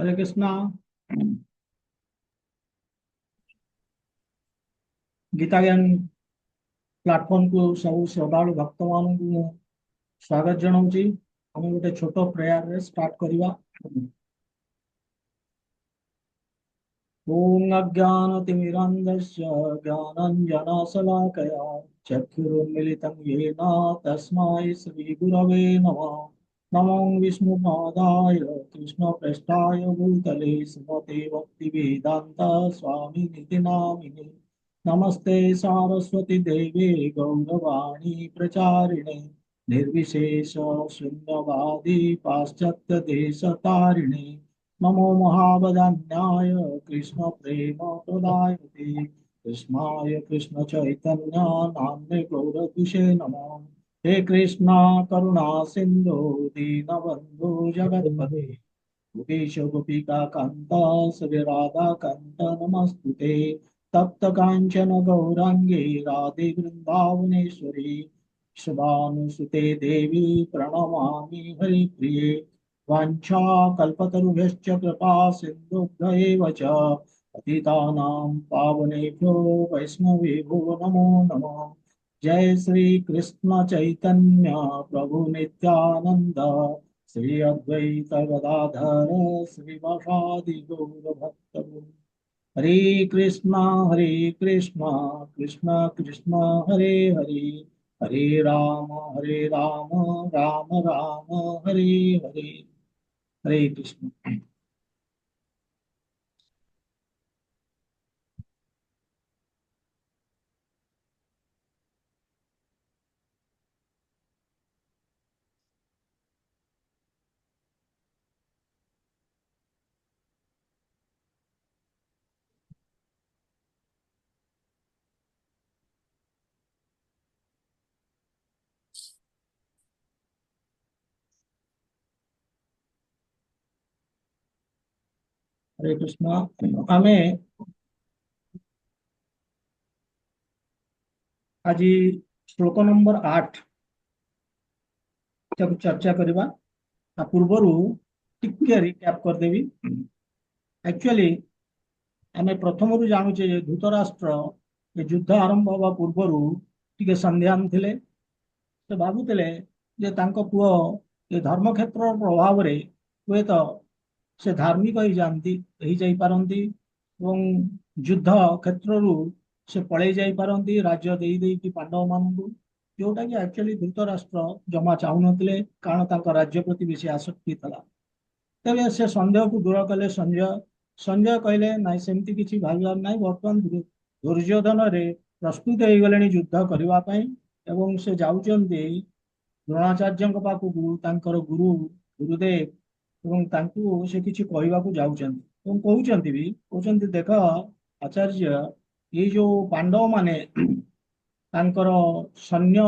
हरे कृष्णा। गीता ज्ञान प्लाटफर्म को सब श्रद्धालु भक्त मान स्वागत जनाऊँगी। आम गोटे छोट प्रेयर स्टार्ट करवा। ओम अज्ञानतिमिरन्धस्य ज्ञानाञ्जनशलाकया चक्षुरुन्मिलितं येन तस्मै श्रीगुरवे नमः। नमो विष्णुपादाय कृष्णप्रेष्ठाय भूतले श्रीमते भक्तिवेदान्त स्वामिनिति नामिने। नमस्ते सारस्वती देवे गौरवाणी प्रचारिणे निर्विशेष शून्यवादी पाश्चात्य देशतारिणे। नमो महावदान्याय कृष्ण प्रेम प्रदायते कृष्णाय कृष्ण चैतन्य नाम्ने गौरकुशे नमः। हे कृष्णा करुणा सिंधु दीनबंधु जगत्पते गोपीश गोपिका कांता श्री राधा कांता नमस्तुते। तप्त कांचन गौरांगे राधे वृंदावनेश्वरी शुभानुसुते देवी प्रणमामि हरिप्रिये। वाञ्छाकल्पतरुभ्यश्च कृपा सिन्धुभ्य एव च पतितानां पावनेभ्यो वैष्णवेभ्यो नमो नमः। जय श्री कृष्ण चैतन्य प्रभु नित्यानंद श्री अद्वैत गदाधर श्रीवासादि गौर भक्त। हरे कृष्णा कृष्ण कृष्ण हरे हरे हरे राम राम राम हरे हरे। हरे कृष्ण। हरे कृष्ण। आमे आज श्लोक नंबर 8 तक चर्चा करवा। पूर्वर टिके रिकैप करदेवी। एक्चुअली आमे प्रथम रु जानूचे धृतराष्ट्र ये युद्ध आरंभ हवा पूर्वर टिके संध्यान थिले। से भावुले जे तांको पुओ ये धर्मक्षेत्र प्रभाव रे हुए तो से धार्मिक ही जाती ही जाई पारंती एवं युद्ध क्षेत्रु से पड़े जाई पारंती राज्य दे दे कि पांडव मानू जोटा कि एक्चुअली धृतराष्ट्र जमा चाहून कारण तांको राज्य प्रति बेसी आसक्ति था। तेरे से संदेह को दूर कले संजय। संजय कहले ना सेमती किसी भाबार ना बर्तमान दुर्योधन रे प्रस्तुत हो गले युद्ध करने एवं से जाउचंती द्रोणाचार्य पाखक तांकर गुरु गुरुदेव एवं तांकु से किसी कहवाक जाउचंती एवं कहउचंती भी कहउचंती देख आचार्य ये जो पांडव माने तांकर सैन्य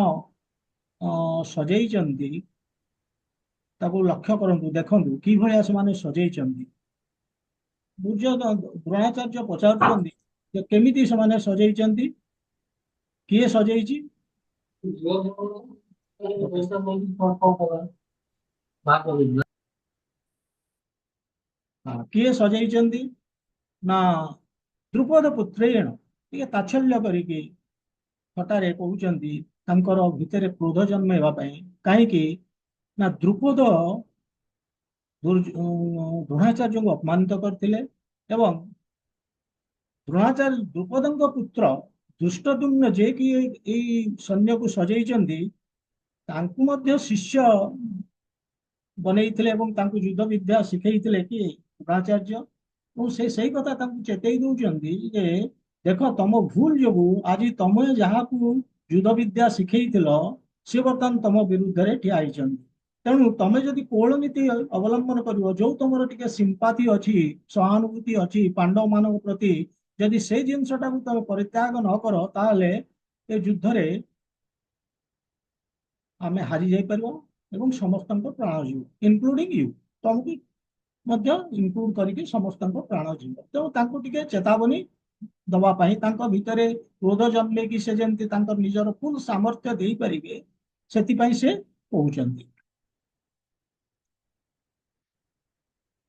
सजेइचंती ताको लक्ष्य करंतु देखंतु कि भलिया से माने सजेइचंती। दुर्योधन द्रोणाचार्य पचारुचंती जे केमिति से माने सजेइचंती किए सजेइची। हाँ किए सजेइचंती ना द्रुपद पुत्रेण टिके ताच्छल्य करिके हटारे कहउचंती तांकर भितरे क्रोध जन्मेवा पई काहेकि ना द्रुपद द्रोणाचार्य को अपमानित करथिले एवं द्रोणाचार्य द्रुपद पुत्र ଧୃଷ୍ଟଦ୍ୟୁମ୍ନ ଯିଏକି ଏଇ ସୈନ୍ୟକୁ ସଜେଇଛନ୍ତି ତାଙ୍କୁ ମଧ୍ୟ ଶିଷ୍ୟ ବନେଇଥିଲେ ଏବଂ ତାଙ୍କୁ ଯୁଦ୍ଧ ବିଦ୍ୟା ଶିଖେଇଥିଲେ କିଏ? ଦ୍ରୋଣାଚାର୍ଯ୍ୟ। ଏବଂ ସେ ସେଇ କଥା ତାଙ୍କୁ ଚେତେଇ ଦଉଛନ୍ତି ଯେ ଦେଖ ତମ ଭୁଲ ଯୋଗୁ ଆଜି ତମେ ଯାହାକୁ ଯୁଦ୍ଧ ବିଦ୍ୟା ଶିଖେଇଥିଲ ସେ ବର୍ତ୍ତମାନ ତମ ବିରୁଦ୍ଧରେ ଠିଆ ହେଇଛନ୍ତି। ତେଣୁ ତମେ ଯଦି କୋହଳ ନୀତି ଅବଲମ୍ବନ କରିବ, ଯୋଉ ତମର ଟିକେ ସିମ୍ପାଥି ଅଛି, ସହାନୁଭୂତି ଅଛି ପାଣ୍ଡବ ମାନଙ୍କ ପ୍ରତି, ଯଦି ସେଇ ଜିନିଷଟାକୁ ତମେ ପରିତ୍ୟାଗ ନ କର ତାହେଲେ ଏ ଯୁଦ୍ଧରେ ଆମେ ହାରି ଯାଇପାରିବା ଏବଂ ସମସ୍ତଙ୍କ ପ୍ରାଣ ଯିବ, ଇନକ୍ଲୁଡିଂ ୟୁ, ତମକୁ ମଧ୍ୟ ଇନକ୍ଲୁଡ କରିକି ସମସ୍ତଙ୍କ ପ୍ରାଣ ଯିବ। ତେଣୁ ତାଙ୍କୁ ଟିକେ ଚେତାବନୀ ଦବା ପାଇଁ, ତାଙ୍କ ଭିତରେ କ୍ରୋଧ ଜନ୍ମେଇକି ସେ ଯେମିତି ତାଙ୍କର ନିଜର ଫୁଲ ସାମର୍ଥ୍ୟ ଦେଇପାରିବେ ସେଥିପାଇଁ ସେ କହୁଛନ୍ତି।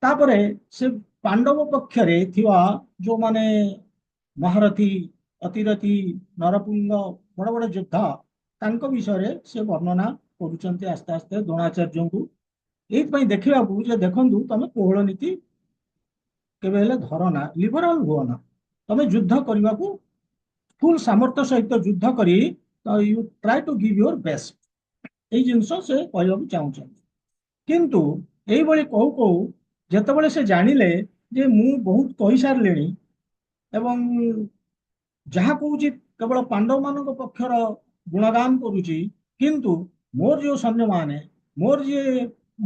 ତାପରେ ସେ ପାଣ୍ଡବ ପକ୍ଷରେ ଥିବା ଯୋଉମାନେ ମହାରଥୀ, ଅତିରଥୀ, ନରପୁଙ୍ଗ, ବଡ ବଡ ଯୋଦ୍ଧା, ତାଙ୍କ ବିଷୟରେ ସେ ବର୍ଣ୍ଣନା କରୁଛନ୍ତି ଆସ୍ତେ ଆସ୍ତେ ଦ୍ରୋଣାଚାର୍ଯ୍ୟଙ୍କୁ। ଏଇଥିପାଇଁ ଦେଖିବାକୁ ଯେ ଦେଖନ୍ତୁ ତମେ କୋହଳ ନୀତି କେବେ ହେଲେ ଧର ନା, ଲିବରାଲ ହୁଅ ନା, ତମେ ଯୁଦ୍ଧ କରିବାକୁ ଫୁଲ ସାମର୍ଥ୍ୟ ସହିତ ଯୁଦ୍ଧ କରି you try to give your best, ଏଇ ଜିନିଷ ସେ କହିବାକୁ ଚାହୁଁଛନ୍ତି। କିନ୍ତୁ ଏଇଭଳି କହୁ କହୁ ଯେତେବେଳେ ସେ ଜାଣିଲେ ଯେ ମୁଁ ବହୁତ କହିସାରିଲିଣି ଏବଂ ଯାହା କହୁଛି କେବଳ ପାଣ୍ଡବ ମାନଙ୍କ ପକ୍ଷର ଗୁଣଗାନ କରୁଛି, କିନ୍ତୁ ମୋର ଯୋଉ ସୈନ୍ୟମାନେ, ମୋର ଯିଏ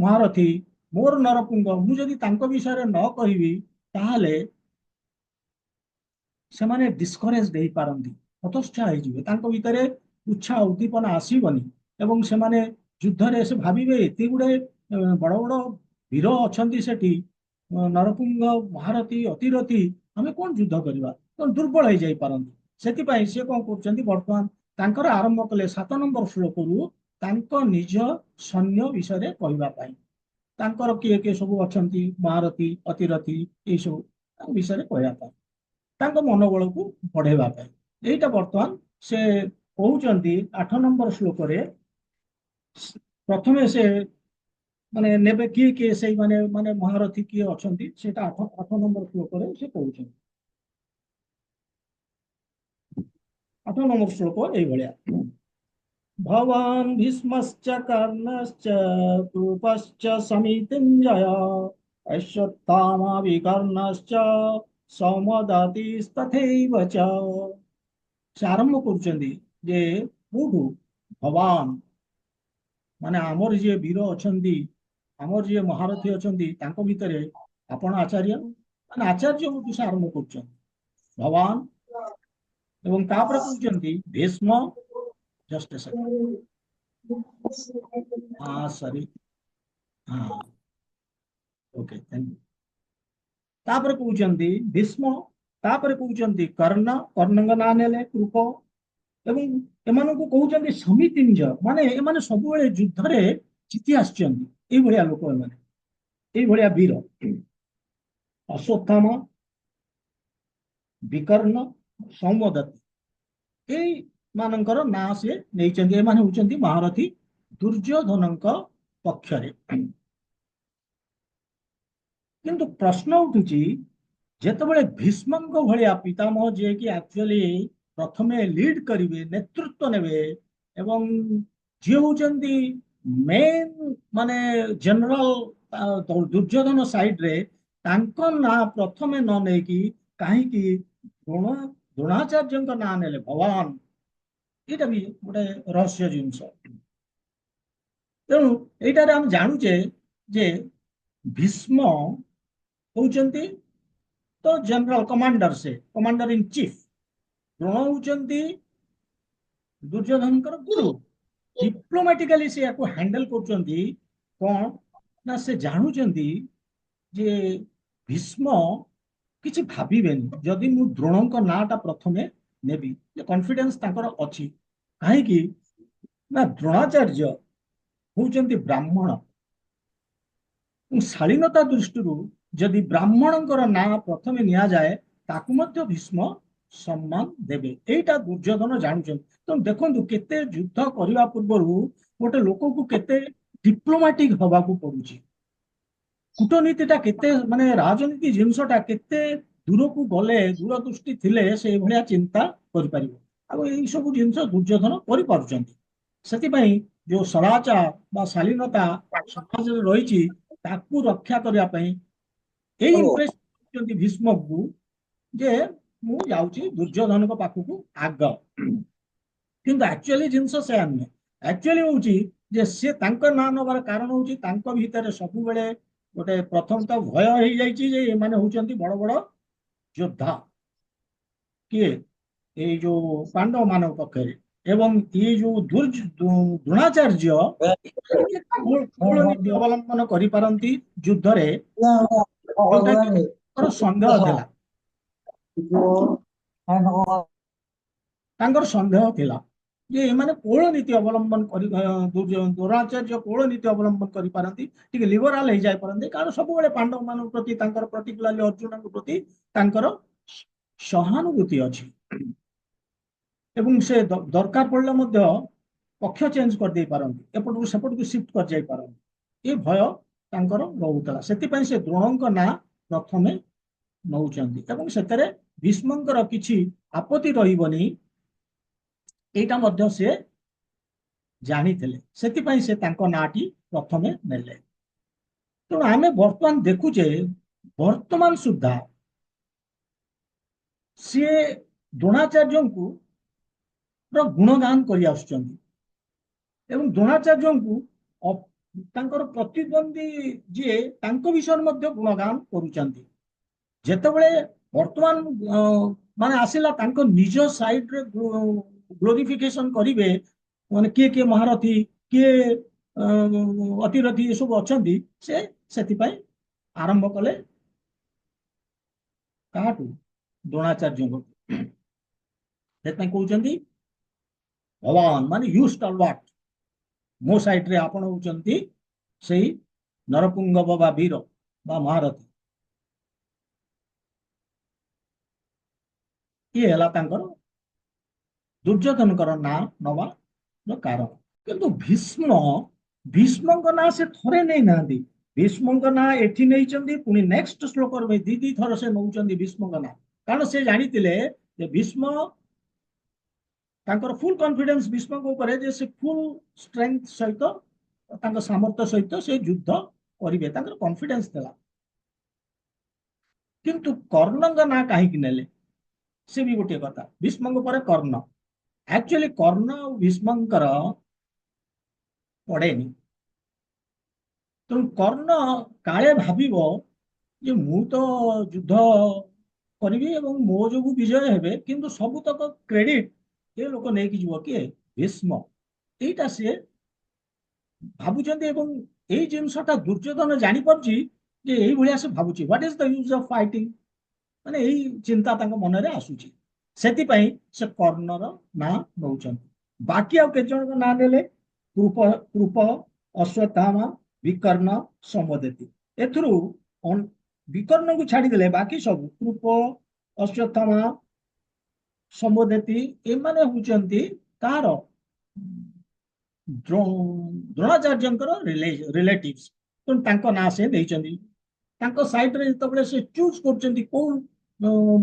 ମହାରଥୀ, ମୋର ନରପୁଙ୍ଗ, ମୁଁ ଯଦି ତାଙ୍କ ବିଷୟରେ ନ କହିବି ତାହେଲେ ସେମାନେ ଡିସ୍କରେଜ ହେଇପାରନ୍ତି, ହତୋତ୍ସାହ ହେଇଯିବେ, ତାଙ୍କ ଭିତରେ ଉତ୍ସାହ ଉଦ୍ଦୀପନା ଆସିବନି ଏବଂ ସେମାନେ ଯୁଦ୍ଧରେ ସେ ଭାବିବେ ଏତେ ଗୁଡେ ବଡ ବଡ ବୀର ଅଛନ୍ତି ସେଠି, ନରପୁଙ୍ଗ, ମହାରଥୀ, ଅତିରଥୀ, ଆମେ କଣ ଯୁଦ୍ଧ କରିବା, ଦୁର୍ବଳ ହେଇଯାଇପାରନ୍ତି। ସେଥିପାଇଁ ସେ କଣ କରୁଛନ୍ତି ବର୍ତ୍ତମାନ ତାଙ୍କର ଆରମ୍ଭ କଲେ 7 ନମ୍ବର ଶ୍ଲୋକରୁ ତାଙ୍କ ନିଜ ସୈନ୍ୟ ବିଷୟରେ କହିବା ପାଇଁ, ତାଙ୍କର କିଏ କିଏ ସବୁ ଅଛନ୍ତି, ମହାରଥୀ, ଅତିରଥୀ, ଏଇସବୁ ବିଷୟରେ କହିବା ପାଇଁ, ତାଙ୍କ ମନୋବଳକୁ ବଢେଇବା ପାଇଁ। ଏଇଟା ବର୍ତ୍ତମାନ ସେ କହୁଛନ୍ତି 8 ନମ୍ବର ଶ୍ଲୋକରେ। ପ୍ରଥମେ ସେ ମାନେ ନେବେ କିଏ କିଏ ସେଇ ମାନେ ମାନେ ମହାରଥୀ କିଏ ଅଛନ୍ତି ସେଟା 8 ନମ୍ବର ଶ୍ଲୋକରେ ସେ କହୁଛନ୍ତି। 8 ନମ୍ବର ଶ୍ଲୋକ ଏଇଭଳିଆ। ଭବାନ୍ ଭୀଷ୍ମଶ୍ଚ କର୍ଣ୍ଣଶ୍ଚ କୃପଶ୍ଚ ସମିତିଞ୍ଜୟ ଅଶ୍ୱତ୍ଥାମା ବିକର୍ଣ୍ଣଶ୍ଚ ସୌମଦତିಸ್ತଥୈବ ଚ। ସେ ଆରମ୍ଭ କରୁଛନ୍ତି ଯେ କୋଉଠୁ? ଭବାନ ମାନେ ଆମର ଯିଏ ବୀର ଅଛନ୍ତି, ଆମର ଯିଏ ମହାରଥୀ ଅଛନ୍ତି ତାଙ୍କ ଭିତରେ ଆପଣ ଆଚାର୍ଯ୍ୟ, ମାନେ ଆଚାର୍ଯ୍ୟଙ୍କୁ ସେ ଆରମ୍ଭ କରୁଛନ୍ତି ଭବାନ। ଏବଂ ତାପରେ କହୁଛନ୍ତି ଭୀଷ୍ମ, ଜଷ୍ଟ ଏ ସେକେଣ୍ଡ, ହଁ ସରି, ହଁ ଓକେ ଥ୍ୟାଙ୍କ ୟୁ। ତାପରେ କହୁଛନ୍ତି ଭୀଷ୍ମ, ତାପରେ କହୁଛନ୍ତି କର୍ଣ୍ଣ, କର୍ଣ୍ଣଙ୍କ ନାଁ ନେଲେ କୃପ, ଏବଂ ଏମାନଙ୍କୁ କହୁଛନ୍ତି ସମିତିଞ୍ଜ, ମାନେ ଏମାନେ ସବୁବେଳେ ଯୁଦ୍ଧରେ ଜିତି ଆସିଛନ୍ତି, ଏଇଭଳିଆ ଲୋକ ଏମାନେ, ଏଇଭଳିଆ ବୀର। ଅଶ୍ୱତ୍ଥାମ, ବିକର୍ଣ୍ଣ, ସୌମଦତ୍ତ, ଏଇ ମାନଙ୍କର ନାଁ ସେ ନେଇଛନ୍ତି, ଏମାନେ ହଉଛନ୍ତି ମହାରଥୀ ଦୁର୍ଯ୍ୟୋଧନଙ୍କ ପକ୍ଷରେ। କିନ୍ତୁ ପ୍ରଶ୍ନ ଉଠୁଛି ଯେତେବେଳେ ଭୀଷ୍ମଙ୍କ ଭଳିଆ ପିତାମହ ଯିଏକି ଆକ୍ଚୁଆଲି ପ୍ରଥମେ ଲିଡ୍ କରିବେ, ନେତୃତ୍ୱ ନେବେ ଏବଂ ଯିଏ ହଉଛନ୍ତି ମେନ୍ ମାନେ ଜେନେରାଲ ଦୁର୍ଯ୍ୟୋଧନ ସାଇଡରେ, ତାଙ୍କ ନାଁ ପ୍ରଥମେ ନ ନେଇକି କାହିଁକି ଦ୍ରୋଣାଚାର୍ଯ୍ୟଙ୍କ ନାଁ ନେଲେ ଭଗବାନ, ଏଇଟା ବି ଗୋଟେ ରହସ୍ୟ ଜିନିଷ। ତେଣୁ ଏଇଟାରେ ଆମେ ଜାଣୁଛେ ଯେ ଭୀଷ୍ମ ହଉଛନ୍ତି ତ ଜେନେରାଲ କମାଣ୍ଡର, ସେ କମାଣ୍ଡର ଇନ ଚିଫ। ଦ୍ରୋଣ ହଉଛନ୍ତି ଦୁର୍ଯ୍ୟୋଧନଙ୍କର ଗୁରୁ। ଡିପ୍ଲୋମାଟିକାଲି ସେ ୟାକୁ ହ୍ୟାଣ୍ଡେଲ କରୁଛନ୍ତି କଣ ନା, ସେ ଜାଣୁଛନ୍ତି ଯେ ଭୀଷ୍ମ କିଛି ଭାବିବେନି ଯଦି ମୁଁ ଦ୍ରୋଣଙ୍କ ନାଁଟା ପ୍ରଥମେ ନେବି, ଯେ କନଫିଡେନ୍ସ ତାଙ୍କର ଅଛି। କାହିଁକି ନା ଦ୍ରୋଣାଚାର୍ଯ୍ୟ ହଉଛନ୍ତି ବ୍ରାହ୍ମଣ, ଶାଳୀନତା ଦୃଷ୍ଟିରୁ ଯଦି ବ୍ରାହ୍ମଣଙ୍କର ନାଁ ପ୍ରଥମେ ନିଆଯାଏ ତାକୁ ମଧ୍ୟ ଭୀଷ୍ମ ସମ୍ମାନ ଦେବେ, ଏଇଟା ଦୁର୍ଯ୍ୟୋଧନ ଜାଣୁଛନ୍ତି। ତେଣୁ ଦେଖନ୍ତୁ କେତେ ଯୁଦ୍ଧ କରିବା ପୂର୍ବରୁ ଗୋଟେ ଲୋକକୁ କେତେ ଡିପ୍ଲୋମାଟିକ ହବାକୁ ପଡୁଛି, କୂଟନୀତିଟା କେତେ ମାନେ ରାଜନୀତି ଜିନିଷଟା କେତେ ଦୂରକୁ ଗଲେ, ଦୂରଦୃଷ୍ଟି ଥିଲେ ସେଇଭଳିଆ ଚିନ୍ତା କରିପାରିବ। ଆଉ ଏଇ ସବୁ ଜିନିଷ ଦୁର୍ଯ୍ୟୋଧନ କରିପାରୁଛନ୍ତି। ସେଥିପାଇଁ ଯୋଉ ସଦାଚାର ବା ଶାଳୀନତା ସମାଜରେ ରହିଛି ତାକୁ ରକ୍ଷା କରିବା ପାଇଁ ଏଇ ଇମ୍ପ୍ରେସ କରୁଛନ୍ତି ଭୀଷ୍ମକୁ ଯେ ମୁଁ ଯାଉଛି ଦୁର୍ଯ୍ୟୋଧନଙ୍କ ପାଖକୁ ଆଗ। କିନ୍ତୁ ଆକ୍ଚୁଆଲି ଜିନିଷ ସେୟା ନୁହେଁ। ଆକ୍ଚୁଆଲି ହଉଛି ଯେ ସେ ତାଙ୍କ ନାଁ ନବାର କାରଣ ହଉଛି ତାଙ୍କ ଭିତରେ ସବୁବେଳେ ଗୋଟେ ପ୍ରଥମତଃ ଭୟ ହେଇଯାଇଛି ଯେ ଏମାନେ ହଉଛନ୍ତି ବଡ ବଡ ଯୋଦ୍ଧା। କିଏ? ଏଇ ଯୋଉ ପାଣ୍ଡବ ମାନଙ୍କ ପକ୍ଷରେ। ଏବଂ ଏଇ ଯୋଉ ଦ୍ରୋଣାଚାର୍ଯ୍ୟ କୂଳ ନୀତି ଅବଲମ୍ବନ କରିପାରନ୍ତି ଯୁଦ୍ଧରେ, ଯୋଉଟା କି ତାଙ୍କର ସନ୍ଦେହ ଥିଲା। ତାଙ୍କର ସନ୍ଦେହ ଥିଲା ଯେ ଏମାନେ କୋଳ ନୀତି ଅବଲମ୍ବନ କରି ଦ୍ରୋଣାଚାର୍ଯ୍ୟ କୋଳ ନୀତି ଅବଲମ୍ବନ କରିପାରନ୍ତି, ଟିକେ ଲିବରାଲ ହେଇଯାଇପାରନ୍ତି, କାରଣ ସବୁବେଳେ ପାଣ୍ଡବ ମାନଙ୍କ ପ୍ରତି ତାଙ୍କର ପର୍ଟିକୁଲାରଲି ଅର୍ଜୁନଙ୍କ ପ୍ରତି ତାଙ୍କର ସହାନୁଭୂତି ଅଛି। ଏବଂ ସେ ଦରକାର ପଡ଼ିଲେ ମଧ୍ୟ ପକ୍ଷ ଚେଞ୍ଜ କରିଦେଇ ପାରନ୍ତି, ଏପଟକୁ ସେପଟକୁ ସିଫ୍ଟ କରିଯାଇ ପାରନ୍ତି। ଏ ଭୟ ତାଙ୍କର ରହୁଥିଲା। ସେଥିପାଇଁ ସେ ଦ୍ରୋଣଙ୍କ ନାଁ ପ୍ରଥମେ ନଉଛନ୍ତି ଏବଂ ସେଥିରେ ଭୀଷ୍ମଙ୍କର କିଛି ଆପତ୍ତି ରହିବନି ଏଇଟା ମଧ୍ୟ ସେ ଜାଣିଥିଲେ। ସେଥିପାଇଁ ସେ ତାଙ୍କ ନାଁଟି ପ୍ରଥମେ ନେଲେ। ତେଣୁ ଆମେ ବର୍ତ୍ତମାନ ଦେଖୁଛେ ବର୍ତ୍ତମାନ ସୁଦ୍ଧା ସିଏ ଦ୍ରୋଣାଚାର୍ଯ୍ୟଙ୍କୁ ଗୁଣଗାନ କରି ଆସୁଛନ୍ତି ଏବଂ ଦ୍ରୋଣାଚାର୍ଯ୍ୟଙ୍କୁ ତାଙ୍କର ପ୍ରତିଦ୍ୱନ୍ଦ୍ୱୀ ଯିଏ ତାଙ୍କ ବିଷୟରେ ମଧ୍ୟ ଗୁଣଗାନ କରୁଛନ୍ତି। ଯେତେବେଳେ ବର୍ତ୍ତମାନ ମାନେ ଆସିଲା ତାଙ୍କ ନିଜ ସାଇଡରେ ଗ୍ଲୋରିଫିକେସନ କରିବେ, ମାନେ କିଏ କିଏ ମହାରଥୀ, କିଏ ଅତିରଥୀ ଏସବୁ ଅଛନ୍ତି, ସେ ସେଥିପାଇଁ ଆରମ୍ଭ କଲେ କାହାଠୁ? ଦ୍ରୋଣାଚାର୍ଯ୍ୟଙ୍କୁ। ସେଥିପାଇଁ କହୁଛନ୍ତି ଭଗବାନ ମାନେ ୟୁ ଷ୍ଟାଲୱାର୍ଟ, ମୋ ସାଇଡରେ ଆପଣ ହଉଛନ୍ତି ସେଇ ନରପୁଙ୍ଗବ ବା ବୀର ବା ମହାରଥୀ। ଇଏ ହେଲା ତାଙ୍କର ଦୁର୍ଯ୍ୟୋଧନଙ୍କର ନାଁ ନବାର କାରଣ। କିନ୍ତୁ ଭୀଷ୍ମଙ୍କ ନାଁ ସେ ଥରେ ନେଇନାହାନ୍ତି। ଭୀଷ୍ମଙ୍କ ନାଁ ଏଠି ନେଇଛନ୍ତି, ପୁଣି ନେକ୍ସଟ ଶ୍ଲୋକରେ ଦି ଥର ସେ ନଉଛନ୍ତି ଭୀଷ୍ମଙ୍କ ନାଁ। କାରଣ ସେ ଜାଣିଥିଲେ ଯେ ଭୀଷ୍ମ, ତାଙ୍କର ଫୁଲ କନଫିଡେନ୍ସ ଭୀଷ୍ମଙ୍କ ଉପରେ ଯେ ସେ ଫୁଲ ଷ୍ଟ୍ରେଂଥ ସହିତ ତାଙ୍କ ସାମର୍ଥ୍ୟ ସହିତ ସେ ଯୁଦ୍ଧ କରିବେ, ତାଙ୍କର କନଫିଡେନ୍ସ ଥିଲା। କିନ୍ତୁ କର୍ଣ୍ଣଙ୍କ ନାଁ କାହିଁକି ନେଲେ? ସେ ବି ଗୋଟିଏ କଥା। ଭୀଷ୍ମଙ୍କ ପରେ କର୍ଣ୍ଣ। ଆକ୍ଚୁଆଲି କର୍ଣ୍ଣ ଆଉ ଭୀଷ୍ମଙ୍କର ପଡେନି। ତେଣୁ କର୍ଣ୍ଣ କାଳେ ଭାବିବ ଯେ ମୁଁ ତ ଯୁଦ୍ଧ କରିବି ଏବଂ ମୋ ଯୋଗୁଁ ବିଜୟ ହେବେ, କିନ୍ତୁ ସବୁତକ କ୍ରେଡିଟ ଏ ଲୋକ ନେଇକି ଯିବ, କିଏ? ଭୀଷ୍ମ। ଏଇଟା ସିଏ ଭାବୁଛନ୍ତି ଏବଂ ଏଇ ଜିନିଷଟା ଦୁର୍ଯ୍ୟୋଧନ ଜାଣିପାରୁଛି ଯେ ଏଇଭଳିଆ ସେ ଭାବୁଛି। What is the use of fighting, ମାନେ ଏଇ ଚିନ୍ତା ତାଙ୍କ ମନରେ ଆସୁଛି। ସେଥିପାଇଁ ସେ କର୍ଣ୍ଣର ନାଁ ନଉଛନ୍ତି। ବାକି ଆଉ କେତେ ଜଣଙ୍କ ନାଁ ନେଲେ? କୃପ, ଅଶ୍ୱତ୍ଥାମା, ବିକର୍ଣ୍ଣ, ସମଦେତି। ଏଥିରୁ ବିକର୍ଣ୍ଣକୁ ଛାଡିଦେଲେ ବାକି ସବୁ କୃପ, ଅଶ୍ୱତ୍ଥାମା, ସମଦେତି ଏମାନେ ହଉଛନ୍ତି କାହାର? ଦ୍ରୋଣାଚାର୍ଯ୍ୟଙ୍କର ରିଲେଟିଭ୍ସ। ତେଣୁ ତାଙ୍କ ନାଁ ସେ ନେଇଛନ୍ତି। ତାଙ୍କ ସାଇଡରେ ଯେତେବେଳେ ସେ ଚୁଜ୍ କରୁଛନ୍ତି କୋଉ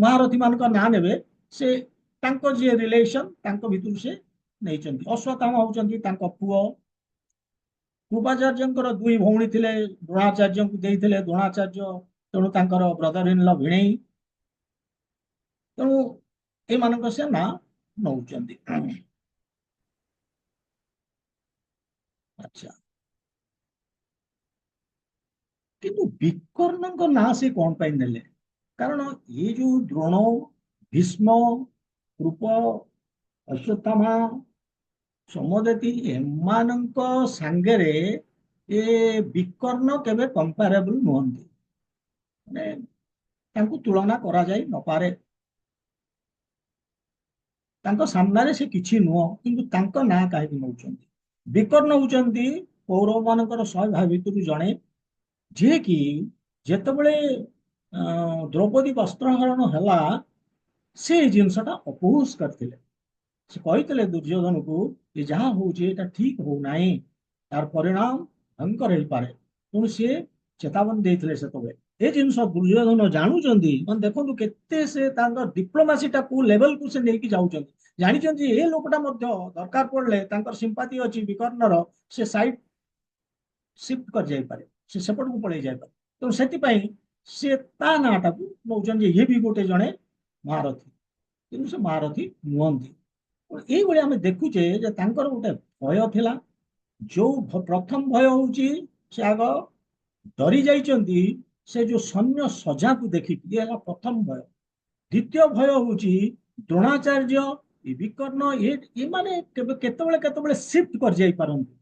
ମହାରଥୀ ମାନଙ୍କ ନାଁ ନେବେ, ସେ ତାଙ୍କ ଯିଏ ରିଲେସନ ତାଙ୍କ ଭିତରୁ ସେ ନେଇଛନ୍ତି। ଅଶ୍ୱତ୍ଥାମା ହଉଛନ୍ତି ତାଙ୍କ ପୁଅ। କୃପାଚାର୍ଯ୍ୟଙ୍କର ଦୁଇ ଭଉଣୀ ଥିଲେ, ଦ୍ରୋଣାଚାର୍ଯ୍ୟଙ୍କୁ ଦେଇଥିଲେ ଦ୍ରୋଣାଚାର୍ଯ୍ୟ, ତେଣୁ ତାଙ୍କର ବ୍ରଦର ଇନ୍ ଲ ଭିଣେଇ। ତେଣୁ ଏମାନଙ୍କ ସେ ନାଁ ନଉଛନ୍ତି। ଆଚ୍ଛା, କିନ୍ତୁ ବିକର୍ଣ୍ଣଙ୍କ ନାଁ ସେ କଣ ପାଇଁ ନେଲେ? କାରଣ ଏ ଯୋଉ ଦ୍ରୋଣ, ଭୀଷ୍ମ, କୃପ, ଅଶ୍ୱତ୍ଥାମା, ସମଦେତି ଏମାନଙ୍କ ସାଙ୍ଗରେ ଏ ବିକର୍ଣ୍ଣ କେବେ କମ୍ପାରେବଲ ନୁହନ୍ତି। ମାନେ ତାଙ୍କୁ ତୁଳନା କରାଯାଇ ନପାରେ। ତାଙ୍କ ସାମ୍ନାରେ ସେ କିଛି ନୁହଁ। କିନ୍ତୁ ତାଙ୍କ ନାଁ କାହିଁକି ନଉଛନ୍ତି? ବିକର୍ଣ୍ଣ ହଉଛନ୍ତି କୌରବ ମାନଙ୍କର 100 ଭାଇ ଭିତରୁ ଜଣେ, ଯିଏକି ଯେତେବେଳେ ଦ୍ରୌପଦୀ ବସ୍ତ୍ରହରଣ ହେଲା ସେ ଏଇ ଜିନିଷଟା ଅପୋଜ କରିଥିଲେ। ସେ କହିଥିଲେ ଦୁର୍ଯ୍ୟୋଧନକୁ ଯେ ଯାହା ହଉଛି ଏଇଟା ଠିକ ହଉନାହିଁ, ତାର ପରିଣାମ ଭୟଙ୍କର ହେଇପାରେ। ତେଣୁ ସିଏ ଚେତାବନୀ ଦେଇଥିଲେ ସେତେବେଳେ। ଏ ଜିନିଷ ଦୁର୍ଯ୍ୟୋଧନ ଜାଣୁଛନ୍ତି, ମାନେ ଦେଖନ୍ତୁ କେତେ ସେ ତାଙ୍କ ଡିପ୍ଲୋମାସିଟା କୋଉ ଲେଭେଲକୁ ସେ ନେଇକି ଯାଉଛନ୍ତି। ଜାଣିଛନ୍ତି ଏ ଲୋକଟା ମଧ୍ୟ ଦରକାର ପଡିଲେ ତାଙ୍କର ସିମ୍ପାଥି ଅଛି ବିକର୍ଣ୍ଣର, ସେ ସାଇଡ୍ ସିଫ୍ଟ କରି ଯାଇପାରେ, ସେ ସେପଟକୁ ପଳେଇ ଯାଇପାରେ। ତେଣୁ ସେଥିପାଇଁ ସେ ତା ନାଁଟାକୁ ନଉଛନ୍ତି ଯେ ଇଏ ବି ଗୋଟେ ଜଣେ ମହାରଥୀ, କିନ୍ତୁ ସେ ମହାରଥୀ ନୁହନ୍ତି। ଏଇଭଳି ଆମେ ଦେଖୁଛେ ଯେ ତାଙ୍କର ଗୋଟେ ଭୟ ଥିଲା। ଯୋଉ ପ୍ରଥମ ଭୟ ହଉଛି ସେ ଆଗ ଡରି ଯାଇଛନ୍ତି ସେ ଯୋଉ ସୈନ୍ୟ ସଜାକୁ ଦେଖିକି, ଇଏ ହେଲା ପ୍ରଥମ ଭୟ। ଦ୍ୱିତୀୟ ଭୟ ହଉଛି ଦ୍ରୋଣାଚାର୍ଯ୍ୟ, ବିକର୍ଣ୍ଣ, ଏମାନେ କେବେ କେତେବେଳେ କେତେବେଳେ ସିଫ୍ଟ କରି ଯାଇପାରନ୍ତି।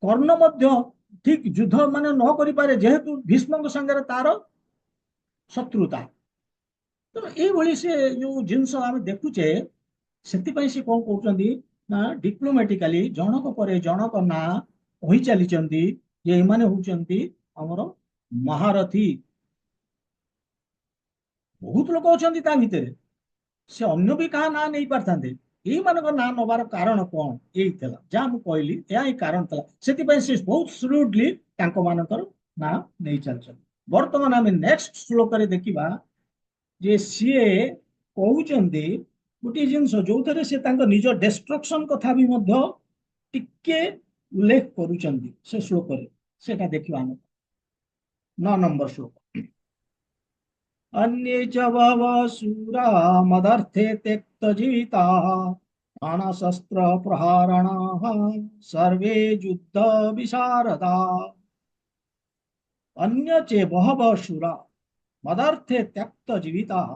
କର୍ଣ୍ଣ ମଧ୍ୟ ଠିକ ଯୁଦ୍ଧ ମାନେ ନ କରିପାରେ, ଯେହେତୁ ଭୀଷ୍ମଙ୍କ ସାଙ୍ଗରେ ତାର ଶତ୍ରୁତା। ତେଣୁ ଏଇଭଳି ସେ ଯୋଉ ଜିନିଷ ଆମେ ଦେଖୁଛେ, ସେଥିପାଇଁ ସେ କଣ କହୁଛନ୍ତି ନା ଡିପ୍ଲୋମାଟିକାଲି ଜଣକ ପରେ ଜଣକ ନାଁ କହି ଚାଲିଛନ୍ତି ଯେ ଏମାନେ ହଉଛନ୍ତି ଆମର ମହାରଥୀ। ବହୁତ ଲୋକ ଅଛନ୍ତି ତା ଭିତରେ, ସେ ଅନ୍ୟ ବି କାହା ନାଁ ନେଇ ପାରିଥାନ୍ତେ। ଏଇମାନଙ୍କ ନାଁ ନବାର କାରଣ କଣ? ଏଇ ଥିଲା ଯାହା ମୁଁ କହିଲି, ଏହା ହିଁ କାରଣ ଥିଲା। ସେଥିପାଇଁ ସେ ବହୁତ ସ୍ରୁଡଲି ତାଙ୍କ ମାନଙ୍କର ନାଁ ନେଇ ଚାଲିଛନ୍ତି। ବର୍ତ୍ତମାନ ଆମେ ନେକ୍ସଟ ଶ୍ଲୋକରେ ଦେଖିବା ଯେ ସିଏ କହୁଛନ୍ତି ଗୋଟିଏ ଜିନିଷ ଯୋଉଥିରେ ସେ ତାଙ୍କ ନିଜ ଡେଷ୍ଟ୍ରକ୍ସନ କଥା ବି ମଧ୍ୟ ଟିକେ ଉଲ୍ଲେଖ କରୁଛନ୍ତି ସେ ଶ୍ଲୋକରେ। ସେଟା ଦେଖିବା ଆମେ 9 ନମ୍ବର ଶ୍ଲୋକ। अन्ये च बहवः शूरा मदर्थे त्यक्तजीविताः प्राणशस्त्रप्रहारणाः सर्वे युद्धविशारदा। अन्य चे बहवः शूरा मदर्थे त्यक्तजीविताः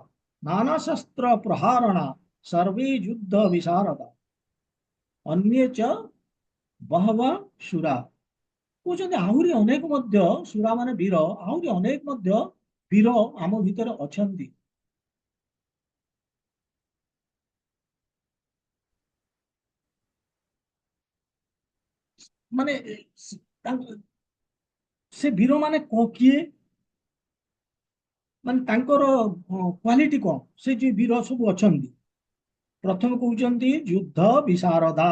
नानाशस्त्रप्रहारणा सर्वे युद्धविशारदा। अन्ये च ବହବା ସୁରା କହୁଛନ୍ତି ଆହୁରି ଅନେକ ମଧ୍ୟ, ସୁରା ମାନେ ବୀର, ଆହୁରି ଅନେକ ମଧ୍ୟ ବୀର ଆମ ଭିତରେ ଅଛନ୍ତି। ମାନେ ସେ ବୀର ମାନେ କିଏ, ମାନେ ତାଙ୍କର କ୍ୱାଲିଟି କଣ? ସେ ଯୋଉ ବୀର ସବୁ ଅଛନ୍ତି, ପ୍ରଥମେ କହୁଛନ୍ତି ଯୁଦ୍ଧ ବିଶାରଦା।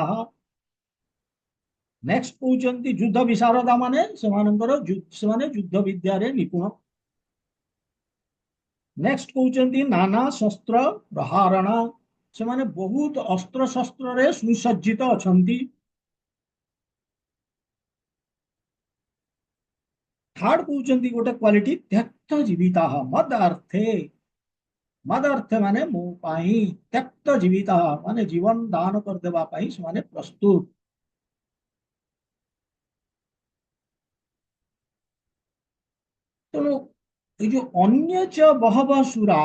ନେକ୍ସଟ କହୁଛନ୍ତି ଯୁଦ୍ଧ ବିଶାରଦା ମାନେ ସେମାନେ ଯୁଦ୍ଧ ବିଦ୍ୟାରେ ନିପୁଣ। ନେକ୍ସଟ କହୁଛନ୍ତି ନାନା ଶସ୍ତ୍ର ପ୍ରହାରଣା, ସେମାନେ ବହୁତ ଅସ୍ତ୍ର ଶସ୍ତ୍ରରେ ସୁସଜ୍ଜିତ ଅଛନ୍ତି। ଥାର୍ଡ କହୁଛନ୍ତି ଗୋଟେ କ୍ୱାଲିଟି ତ୍ୟକ୍ତ ଜୀବିତା ମଦ ଅର୍ଥେ। ମଦ ଅର୍ଥେ ମାନେ ମୋ ପାଇଁ, ତ୍ୟକ୍ତ ଜୀବିତା ମାନେ ଜୀବନ ଦାନ କରିଦେବା ପାଇଁ ସେମାନେ ପ୍ରସ୍ତୁତ। ତେଣୁ ଏଇ ଯୋଉ ଅନ୍ୟ ଚ ବହବ ସୁରା,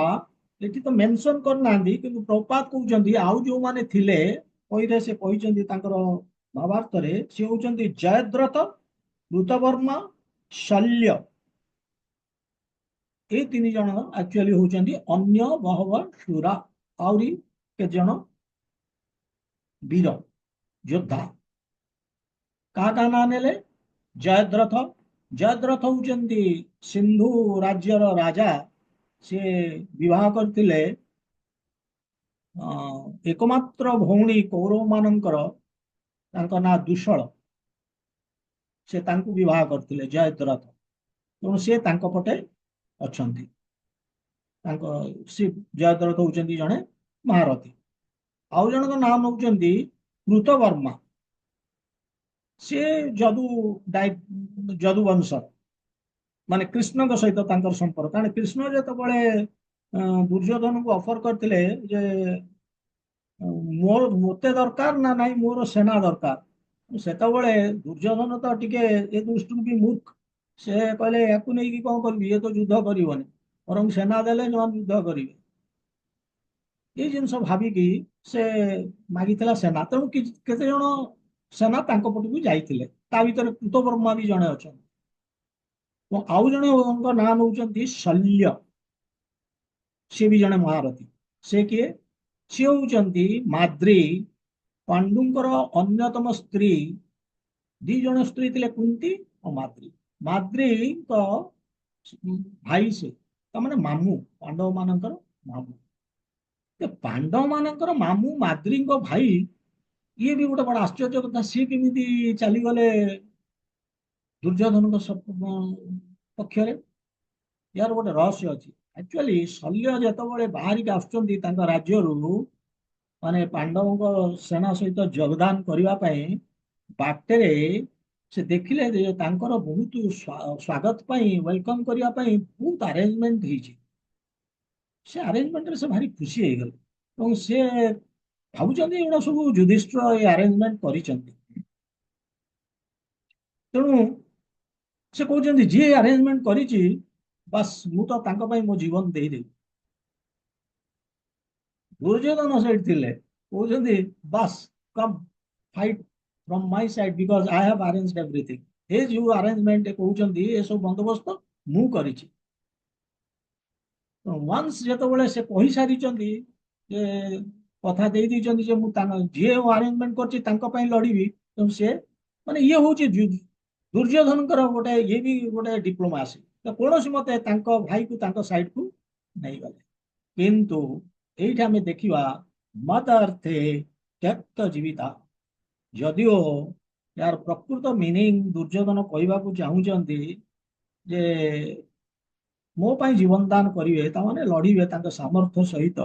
ଏଠି ତ ମେନସନ କରିନାହାନ୍ତି, କିନ୍ତୁ ପ୍ରପାତ କହୁଛନ୍ତି ଆଉ ଯୋଉମାନେ ଥିଲେ ବହିରେ ସେ କହିଛନ୍ତି ତାଙ୍କର ଭାବାର୍ଥରେ, ସେ ହଉଛନ୍ତି ଜୟଦ୍ରଥ, ଋତବର୍ମା, ଶଲ୍ୟ। ଏଇ 3 ଜଣ ଆକ୍ଚୁଆଲି ହଉଛନ୍ତି ଅନ୍ୟ ବହବ ସୁରା। ଆହୁରି କେତେ ଜଣ ବୀର ଯୋଦ୍ଧା। କାହା କାହା ନାଁ ନେଲେ? ଜୟଦ୍ରଥ। ଜୟଦ୍ରଥ ହଉଛନ୍ତି ସିନ୍ଧୁ ରାଜ୍ୟର ରାଜା। ସେ ବିବାହ କରିଥିଲେ ଏକମାତ୍ର ଭଉଣୀ କୌରବ ମାନଙ୍କର, ତାଙ୍କ ନାଁ ଦୁଷଳ। ସେ ତାଙ୍କୁ ବିବାହ କରିଥିଲେ ଜୟଦ୍ରଥ। ତେଣୁ ସେ ତାଙ୍କ ପଟେ ଅଛନ୍ତି। ତାଙ୍କ ସେ ଜୟଦ୍ରଥ ହଉଛନ୍ତି ଜଣେ ମହାରଥୀ। ଆଉ ଜଣଙ୍କ ନାଁ ନଉଛନ୍ତି କୃତବର୍ମା। ସେ ଯଦୁ ବଂଶ, ମାନେ କୃଷ୍ଣଙ୍କ ସହିତ ତାଙ୍କର ସମ୍ପର୍କ। କାରଣ କୃଷ୍ଣ ଯେତେବେଳେ ଦୁର୍ଯ୍ୟୋଧନକୁ ଅଫର କରିଥିଲେ ଯେ ମୋର ମୋତେ ଦରକାର ନା ନାହିଁ ମୋର ସେନା ଦରକାର, ସେତେବେଳେ ଦୁର୍ଯ୍ୟୋଧନ ତ ଟିକେ ଏ ଦୃଷ୍ଟିରୁ ବି ମୂର୍ଖ। ସେ କହିଲେ ୟାକୁ ନେଇକି କଣ କରିବି, ଇଏ ତ ଯୁଦ୍ଧ କରିବନି, ବରଂ ସେନା ଦେଲେ ସେମାନେ ଯୁଦ୍ଧ କରିବେ। ଏଇ ଜିନିଷ ଭାବିକି ସେ ମାଗିଥିଲା ସେନା। ତେଣୁ କେତେ ଜଣ ସେନା ତାଙ୍କ ପଟକୁ ଯାଇଥିଲେ, ତା ଭିତରେ କୃତବର୍ମା ବି ଜଣେ ଅଛନ୍ତି। ଆଉ ଜଣଙ୍କ ନାଁ ନଉଛନ୍ତି ଶଲ୍ୟ। ସିଏ ବି ଜଣେ ମହାରଥୀ। ସେ କିଏ? ସିଏ ହଉଛନ୍ତି ମାଦ୍ରୀ, ପାଣ୍ଡୁଙ୍କର ଅନ୍ୟତମ ସ୍ତ୍ରୀ। 2 ଜଣ ସ୍ତ୍ରୀ ଥିଲେ, କୁନ୍ତି ଓ ମାଦ୍ରୀ। ମାଦ୍ରୀଙ୍କ ଭାଇ ସେ, ତାମାନେ ମାମୁଁ, ପାଣ୍ଡବ ମାନଙ୍କର ମାମୁଁ। ପାଣ୍ଡବ ମାନଙ୍କର ମାମୁଁ ମାଦ୍ରୀଙ୍କ ଭାଇ, ଇଏ ବି ଗୋଟେ ବଡ ଆଶ୍ଚର୍ଯ୍ୟ କଥା। ସିଏ କେମିତି ଚାଲିଗଲେ ଦୁର୍ଯ୍ୟୋଧନଙ୍କ ପକ୍ଷରେ? यार गोटे रहस्य अच्छी एक्चुअली शल्य जिते बाहरिक आसुच्चंदी तांका राज्यरू माने पांडवों सेना सहित योगदान करने बाटेरे से देखिले जे तांकर बहुत स्वागत वेलकम करने बहुत अरेंजमेंट होइछि से अरेंजमेंट रे से भारी खुशी हो गले और से भावुचंदी एगुड़ा सब युधिष्ठिर ये अरेंजमेंट करिसंती तेणु से कहते जी अरेंजमेंट करिछि बस मु तो तांका पई मो जीवन दे देबी दुर्योधन साइड थिले कहते बस come fight from my side because I have arranged everything हे जो अरेंजमेंट कहते ये सब बंदोबस्त मु करिछि वंस जेतबेले से कहि सारिचंदी जे कथा दे दैचंदी जे मु जे अरेंजमेंट करछि तांका पई लड़ीबी तो से माने ये होची दुर्योधनकर गोटे ये भी गोटे डिप्लोमासी तो कौन मते तांको भाई को तांको साइड को नहीं गले किंतु एइठा आमे देखिबा मत अर्थे त्यक्त जीविता जदिओ यार प्रकृत मीनिंग दुर्योधन कहवाक चाहूचंदी जे मो पाई जीवन दान करिवे तामाने लड़ीबे तांको सामर्थ्य सहित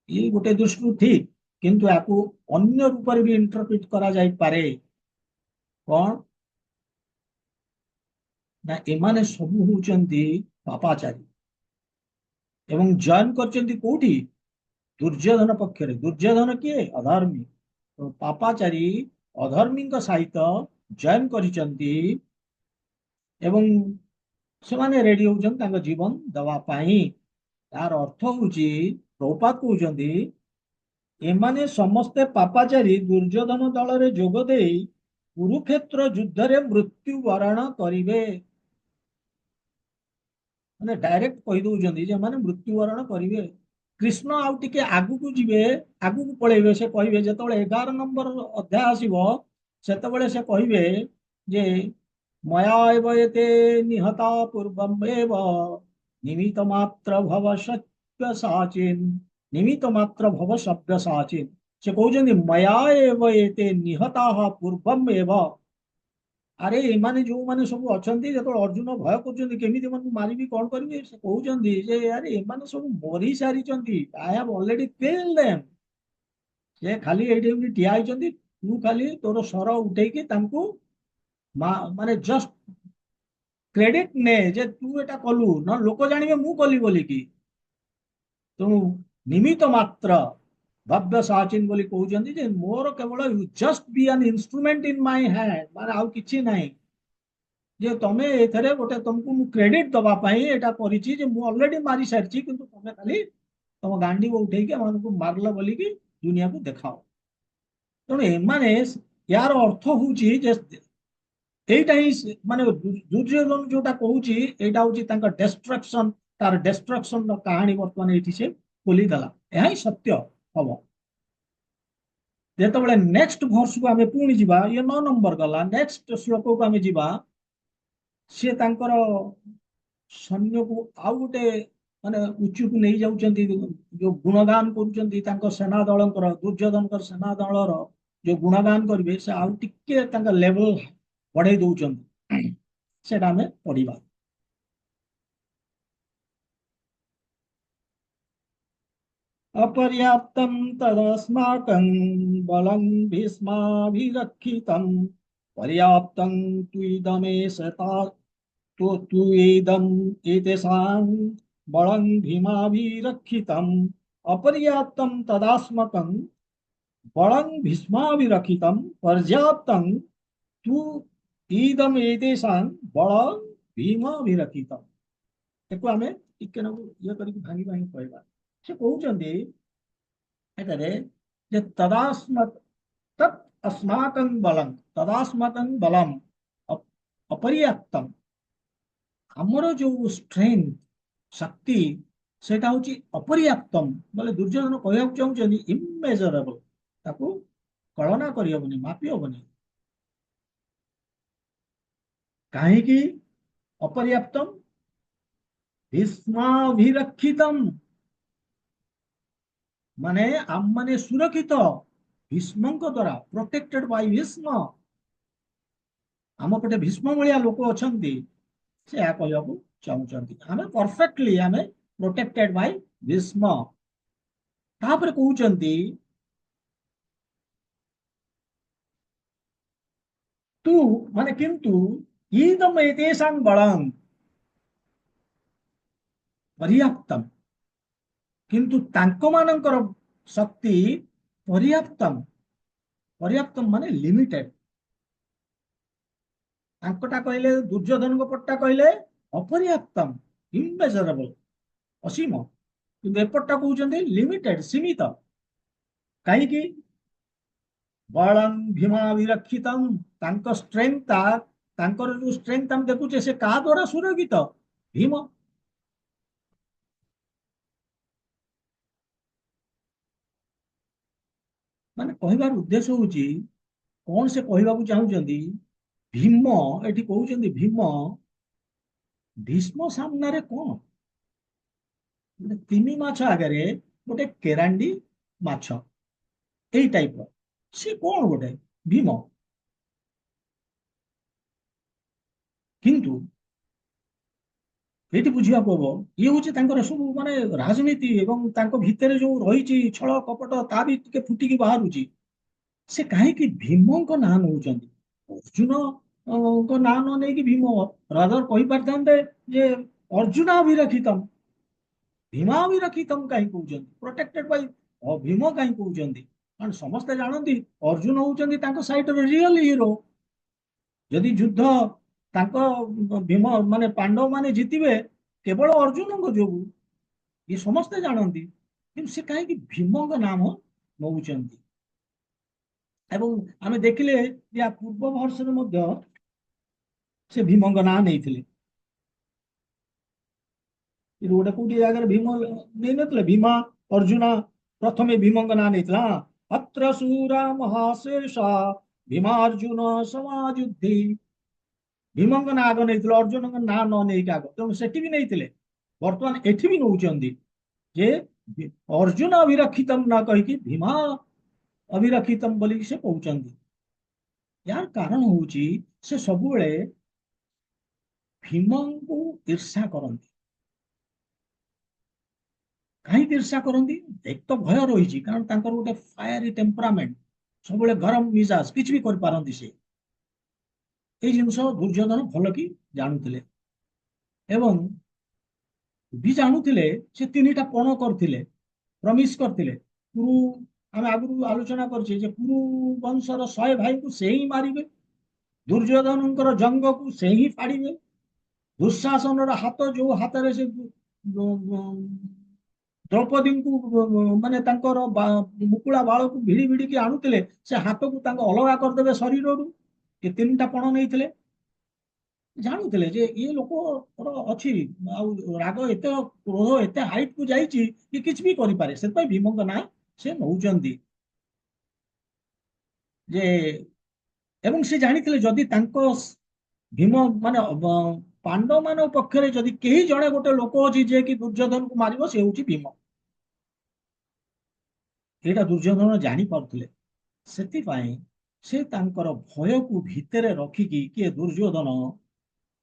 ये गोटे दृष्टि ठीक किंतु याकू अन्य रूप भी इंटरप्रिट करा जाई पारे कौन ना एमाने सबू होचंदी पापाचारी एवं जॉइन करचंदी कोठी दुर्योधन पक्षरे दुर्योधन किए अधर्मी तो पापाचारी अधर्मी सहित जॉइन करिचंदी एवं से रेडी होचंदी जीवन दवा पाई तार अर्थ होची प्रभुपाद कहउचंदी एमाने समस्ते पापाचारी दुर्योधन दल रे जोग देई कुरुक्षेत्र युद्ध रे मृत्यु वरण करिवे माने डायरेक्ट कहि दउचंदी जे माने मृत्यु वरण करिवे कृष्ण आउ टिके आगु को जिवे आगु को पळेबे से कहिबे जेतबेले 11 नंबर अध्याय आसीबो सेतबेले से कहिबे जे मया एव एते निहता पूर्वम एव निमित मात्र भव सत्य साचिन निमित मात्र भव सभ्य साचिन से कहउचंदी मया एव एते निहता पूर्वम एव अरे एमाने जो माने सब अछंती जतो अर्जुन भय करछंती केमिति मन मारिबी कोन करबी से कहउचंदी जे यार एमाने सब मरी सारिचंती I have already killed them से खाली एठी उनी टिया आइचंती तू खाली तोर सर उठेकी तांको माने जस्ट क्रेडिट ने जे तू एटा कलु न लोक जानिबे मु कली बोली की तेणु निमित्त मात्र भव्य साचिन बोली कहउचंदी जे मोर केवल you just be an instrument in my hand माने आउ किछि नाही जे तमे एथरे गोटे तुमको मु क्रेडिट दबा पाई एटा करिछि जे मु ऑलरेडी मारी सारछि किंतु तमे खाली तम गांडी को उठेई के मानको मारला बोली की दुनिया को देखाओ तेणु एमाने यार अर्थ होउछि जे एटा ही माने दुर्योधन जोटा कहउछि एटा होउछि तांका डिस्ट्रक्शन तार डिस्ट्रक्शन रो कहानी वर्तमान एठी से खोली दला एहा ही सत्य हबो जेतबेले नेक्स्ट वर्ष को आमे पुणी जीवा ये 9 नंबर गला नेक्स्ट श्लोक को आमे जीवा से तांकर सैन्य को आउ गोटे माने उच्च को नहीं जाउचंती जो गुणगान करूचंती तांको सेना दलंकर दुर्योधनकर सेना दलर जो गुणगान करिवे से आउ टिके तांका लेवल बढ़ाई दउचंती सेटा आमे पढिबा अपर्याप्तं तदस्माकं बलं भीष्माभिरक्षितं पर्याप्तं त्विदमेषता तो त्विदम् एतेषां बलं भीमाभिरक्षितं अपर्याप्तं तदास्माकं बलं भीष्माभिरक्षितं पर्याप्तं तु इदम् एतेषां बलं भीमाभिरक्षितं एको आमे टिके न ये करी भांगी भांगी कहबा से कहउचंदी एतरे जे तदास्मत् तत् अस्माकं बलं तदास्माकं बलम अपर्याप्तम हमरो जो स्ट्रेंथ शक्ति सेटा होची अपर्याप्तम बोले दुर्योधन कहया चाहउचंदी इमेजरेबल ताको कल्पना करी हबनी मापी हबनी काहे की अपर्याप्तम भीष्माभिरक्षितम माने आम माने सुरक्षित भीष्म द्वारा प्रोटेक्टेड बाय भीष्म आम पटे भीष्म भलिया लोक अछंती ସେ ଏହା କହିବାକୁ ଚାହୁଁଛନ୍ତି ଆମେ ପରଫେକ୍ଟଲି ଆମେ ପ୍ରୋଟେକ୍ଟେଡ ବାଇ ଭୀଷ୍ମ। ତାପରେ କହୁଛନ୍ତି ତୁ ମାନେ କିନ୍ତୁ ଇଦମ ଏତେଷାଂ ବଳଂ ପର୍ଯ୍ୟାପ୍ତମ୍, କିନ୍ତୁ ତାଙ୍କ ମାନଙ୍କର ଶକ୍ତି ପର୍ଯ୍ୟାପ୍ତମ୍, ପର୍ଯ୍ୟାପ୍ତମ୍ ମାନେ ଲିମିଟେଡ। ତାଙ୍କଟା କହିଲେ ଦୁର୍ଯ୍ୟୋଧନଙ୍କ ପଟଟା କହିଲେ ଅପର୍ଯ୍ୟାପ୍ତମ୍, ଇମେଜରେବଲ, ଅସୀମ। କିନ୍ତୁ ଏପଟଟା କହୁଛନ୍ତି ଲିମିଟେଡ, ସୀମିତ। କାହିଁକି? ବଳଂ ଭୀମା ବିରକ୍ଷିତମ୍, ତାଙ୍କ ଷ୍ଟ୍ରେଂଥ, ତାଙ୍କର ଯୋଉ ଷ୍ଟ୍ରେଂଥ ଆମେ ଦେଖୁଛେ ସେ କାହା ଦ୍ଵାରା ସୁରକ୍ଷିତ? ଭୀମ। ମାନେ କହିବାର ଉଦ୍ଦେଶ୍ୟ ହଉଛି କଣ ସେ କହିବାକୁ ଚାହୁଁଛନ୍ତି? ଭୀମ, ଏଠି କହୁଛନ୍ତି ଭୀମ ଭୀଷ୍ମ ସାମ୍ନାରେ କଣ? ଗୋଟେ ତିମି ମାଛ ଆଗରେ ଗୋଟେ କେରାଣ୍ଡି ମାଛ, ଏଇ ଟାଇପର। ସେ କଣ ଗୋଟେ ଭୀମ? କିନ୍ତୁ ଏଇଠି ବୁଝିବାକୁ ହବ ଇଏ ହଉଛି ତାଙ୍କର ସବୁ ମାନେ ରାଜନୀତି ଏବଂ ତାଙ୍କ ଭିତରେ ଯୋଉ ରହିଛି ଛଳ କପଟ ତା ବି ଟିକେ ଫୁଟିକି ବାହାରୁଛି। ସେ କାହିଁକି ଭୀମଙ୍କ ନାଁ ନଉଛନ୍ତି? ଅର୍ଜୁନଙ୍କ ନାଁ ନ ନେଇକି ଭୀମ ରାଦର କହିପାରିଥାନ୍ତେ ଯେ ଅର୍ଜୁନ ଅଭିରକ୍ଷିତମ୍, ଭୀମା ଅଭିରକ୍ଷିତମ୍ କାହିଁ କହୁଛନ୍ତି? ପ୍ରୋଟେକ୍ଟେଡ ବାଇ ଭୀମ କାହିଁ କହୁଛନ୍ତି? କାରଣ ସମସ୍ତେ ଜାଣନ୍ତି ଅର୍ଜୁନ ହଉଛନ୍ତି ତାଙ୍କ ସାଇଡର ରିଅଲ ହିରୋ। ଯଦି ଯୁଦ୍ଧ ତାଙ୍କ ଭୀମ ମାନେ ପାଣ୍ଡବ ମାନେ ଜିତିବେ କେବଳ ଅର୍ଜୁନଙ୍କ ଯୋଗୁଁ, ଇଏ ସମସ୍ତେ ଜାଣନ୍ତି। କିନ୍ତୁ ସେ କାହିଁକି ଭୀମଙ୍କ ନାମ ନଉଛନ୍ତି? ଏବଂ ଆମେ ଦେଖିଲେ ୟା ପୂର୍ବ ବର୍ଷରେ ମଧ୍ୟ ସେ ଭୀମଙ୍କ ନାଁ ନେଇଥିଲେ। ଗୋଟେ କୋଉଠି ଜାଗାରେ ଭୀମ ନେଇନଥିଲେ? ଭୀମା ଅର୍ଜୁନ ପ୍ରଥମେ ଭୀମଙ୍କ ନାଁ ନେଇଥିଲା। ଅତ୍ର ଶୂରା ମହାଶେଷା ଭୀମାର୍ଜୁନ ସମାଯୁଦ୍ଧି, ଭୀମଙ୍କ ନାଁ ଆଗ ନେଇଥିଲେ, ଅର୍ଜୁନଙ୍କ ନାଁ ନ ନେଇକି ଆଗ। ତେଣୁ ସେଠି ବି ନେଇଥିଲେ, ବର୍ତ୍ତମାନ ଏଠି ବି ନଉଛନ୍ତି ଯେ ଅର୍ଜୁନ ଅଭିରକ୍ଷିତମ୍ ନ କହିକି ଭୀମା ଅଭିରକ୍ଷିତମ୍ ବୋଲିକି ସେ କହୁଛନ୍ତି। यार कारण हूँ से सबुले भीम को ईर्षा करती। कहीं ईर्षा करती? एक तो भय रही कारण तांकर गोटे फायरी टेम्परामेंट, सब गरम मिजाज किसी भी कर से जिनस दुर्योधन भल कि जानूले एवं भी जानूले से तीन टा पण करते, प्रमिश करते कुरु। आम आगु आलोचना कर कुरु वंशर 100 भाई को से ही मारे, दुर्योधन जंग को से ही फाड़े, दुशासन हाथ जो हाथ से द्रौपदी को माने मुकुला बाल को भिड़ी भिड़ी आणुले से हाथ को अलग करदे शरीर रू। ये 3टा पण नहीं जानूले जे ये लोक अच्छी राग एत क्रोध एत हाइट को जाइए किसी भी करे से भीम ना से नौ जे एवं से जानी जदि भीम माने पांडव मान पक्षरे जदि कहीं जड़े गोटे लोक अच्छी जे कि दुर्योधन को मार से हूँ भीम। एटा दुर्योधन जानी पारुले से भय को भितर रखिकी किए दुर्योधन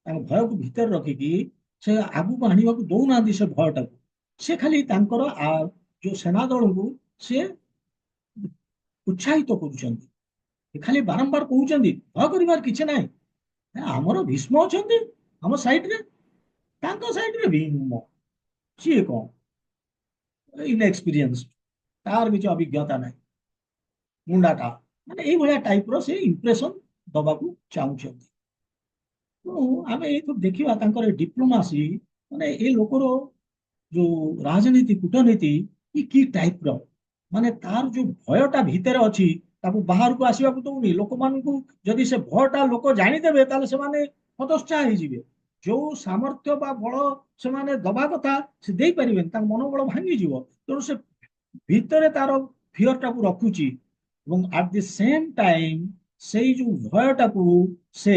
भय को भितर रखिकी से आगू को आने को दौना से भयटा को से खाली जो सेना दल को से उत्साहित कर खाली बारंबार कहते भय कर किसी ना आमर भीष्म अच्छा आम सैड्रे सैड्रे भीम सी कौन इनएक्सपीरियंस तार किसी अभिज्ञता ना मुंडाटा माने ये टाइप रो से इंप्रेशन दबा को चाहते। आम ये देखा डिप्लोमासी माने ये लोकर जो राजनीति कूटनीति ये की टाइप रो माने तार जो भयटा भितर अच्छी बाहर को आसवा दौनी लोक मान जदि से भयटा लोक जानीदेवे ताले से माने हतोत्साह हो जो सामर्थ्य बा बल से माने दबा कथा से दे पारे मनोबल भांगी तेणु से भितर तार फियर टाକୁ रखुची ଏବଂ at the same time ସେଇ ଯୋଉ ଭୟଟାକୁ ସେ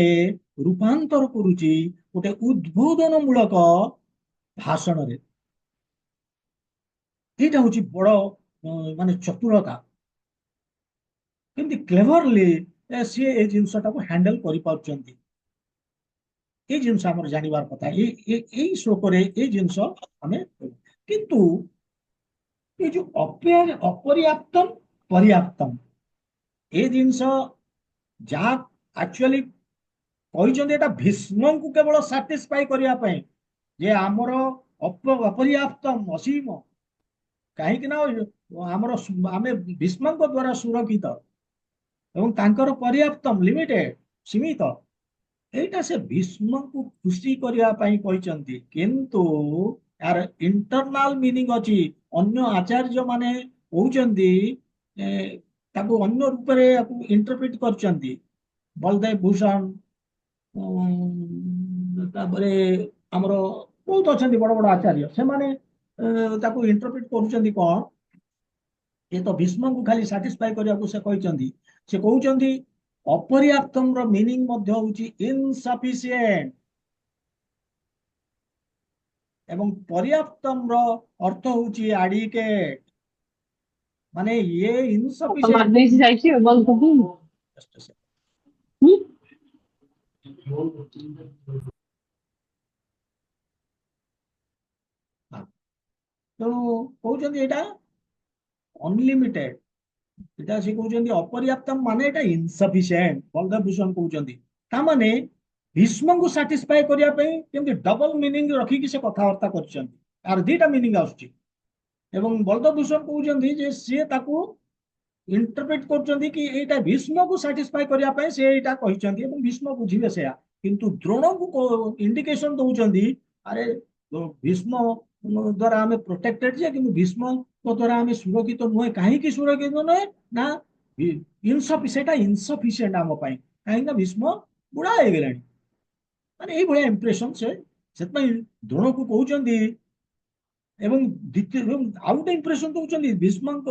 ରୂପାନ୍ତର କରୁଛି ଗୋଟେ ଉଦ୍ବୋଧନ ମୂଳକ ଭାଷଣରେ। ଏଇଟା ହଉଛି ବଡ ମାନେ ଚତୁରତା, କେମିତି କ୍ଲେଭରଲି ସିଏ ଏ ଜିନିଷଟାକୁ ହ୍ୟାଣ୍ଡେଲ କରିପାରୁଛନ୍ତି। এই ଜିନିଷ ଆମର ଜାଣିବାର କଥା। ଏଇ ଶ୍ଲୋକରେ ଏଇ ଜିନିଷ ଆମେ, କିନ୍ତୁ ଏ ଯୋଉ ଅପର୍ୟାପ୍ତମ ପର୍ୟାପ୍ତମ ଏ ଜିନିଷ ଯାହା ଆକ୍ଚୁଆଲି କହିଛନ୍ତି, ଏଟା ଭୀଷ୍ମଙ୍କୁ କେବଳ ସାଟିସ୍ଫାଇ କରିବା ପାଇଁ ଯେ ଆମର ଅପର୍ୟାପ୍ତମ ଅସୀମ, କାହିଁକି ନା ଆମର ଆମେ ଭୀଷ୍ମଙ୍କ ଦ୍ୱାରା ସୁରକ୍ଷିତ ଏବଂ ତାଙ୍କର ପର୍ୟାପ୍ତମ ଲିମିଟେଡ ସୀମିତ, এইটা ସେ ଭୀଷ୍ମଙ୍କୁ ଖୁସି କରିବା ପାଇଁ କହିଛନ୍ତି। କିନ୍ତୁ ଏହାର ଇଣ୍ଟରନାଲ ମିନିଂ ଅଛି। ଅନ୍ୟ ଆଚାର୍ଯ୍ୟ ମାନେ କହୁଛନ୍ତି ତାକୁ ଅନ୍ୟ ରୂପରେ ଇଣ୍ଟରପ୍ରିଟ କରିଛନ୍ତି। ବଳଦେବ ଭୂଷଣ, ତାପରେ ଆମର ବହୁତ ଅଛନ୍ତି ବଡ ବଡ ଆଚାର୍ଯ୍ୟ, ସେମାନେ ତାକୁ ଇଣ୍ଟରପ୍ରିଟ କରୁଛନ୍ତି କଣ, ଏ ତ ଭୀଷ୍ମଙ୍କୁ ଖାଲି ସାଟିସ୍ଫାଇ କରିବାକୁ ସେ କହିଛନ୍ତି। ସେ କହୁଛନ୍ତି ଅପର୍ୟାପ୍ତମର ମିନିଂ ମଧ୍ୟ ହଉଛି ଇନସଫିସିଏଣ୍ଟ, ଏବଂ ପର୍ୟାପ୍ତମର ଅର୍ଥ ହଉଛି ଆଡିକେଟ। ମାନେ ଇଏ ଇନସଫିସିଏଣ୍ଟ। ମାର୍ଦେଇ ଯାଇଛି ବନ୍ଦ କରିଦେବି। ହୁଁ? ତେଣୁ କହୁଛନ୍ତି ଏଇଟା ଅନଲିମିଟେଡ, ଏଟା ସେ କହୁଛନ୍ତି ଅପର୍ୟାପ୍ତମ ମାନେ ଏଟା ଇନସଫିସିଏଣ୍ଟ। ବଳଦେବ ଭୂଷଣ କହୁଛନ୍ତି ତାମାନେ ଭୀଷ୍ମଙ୍କୁ ସାଟିସ୍ଫାଇ କରିବା ପାଇଁ କେମିତି ଡବଲ ମିନିଂ ରଖିକି ସେ କଥାବାର୍ତ୍ତା କରିଛନ୍ତି। ତାର ଦିଟା ମିନିଂ ଆସୁଛି। ଏବଂ ବଳଦେବ ଭୂଷଣ କହୁଛନ୍ତି ଯେ ସିଏ ତାକୁ ଇଣ୍ଟରପ୍ରେଟ କରୁଛନ୍ତି କି ଏଇଟା ଭୀଷ୍ମକୁ ସାଟିସ୍ଫାଇ କରିବା ପାଇଁ ସେ ଏଇଟା କହିଛନ୍ତି ଏବଂ ଭୀଷ୍ମ ବୁଝିବେ ସେୟା। କିନ୍ତୁ ଦ୍ରୋଣଙ୍କୁ ଇଣ୍ଡିକେସନ ଦଉଛନ୍ତି ଆରେ ଭୀଷ୍ମ ଦ୍ୱାରା ଆମେ ପ୍ରୋଟେକ୍ଟେଡ ଯେ, କିନ୍ତୁ ଭୀଷ୍ମଙ୍କ ଦ୍ୱାରା ଆମେ ସୁରକ୍ଷିତ ନୁହେଁ। କାହିଁକି ସୁରକ୍ଷିତ ନୁହେଁ ନା ସେଇଟା ଇନସଫିସିଏଣ୍ଟ ଆମ ପାଇଁ, କାହିଁକି ନା ଭୀଷ୍ମ ବୁଢା ହେଇଗଲାଣି। ମାନେ ଏଇଭଳିଆ ଇମ୍ପ୍ରେସନ ସେ, ସେଥିପାଇଁ ଦ୍ରୋଣକୁ କହୁଛନ୍ତି। ଏବଂ ଦ୍ୱିତୀୟ ଆଉ ଗୋଟେ ଇମ୍ପ୍ରେସନ ଦଉଛନ୍ତି ଭୀଷ୍ମଙ୍କ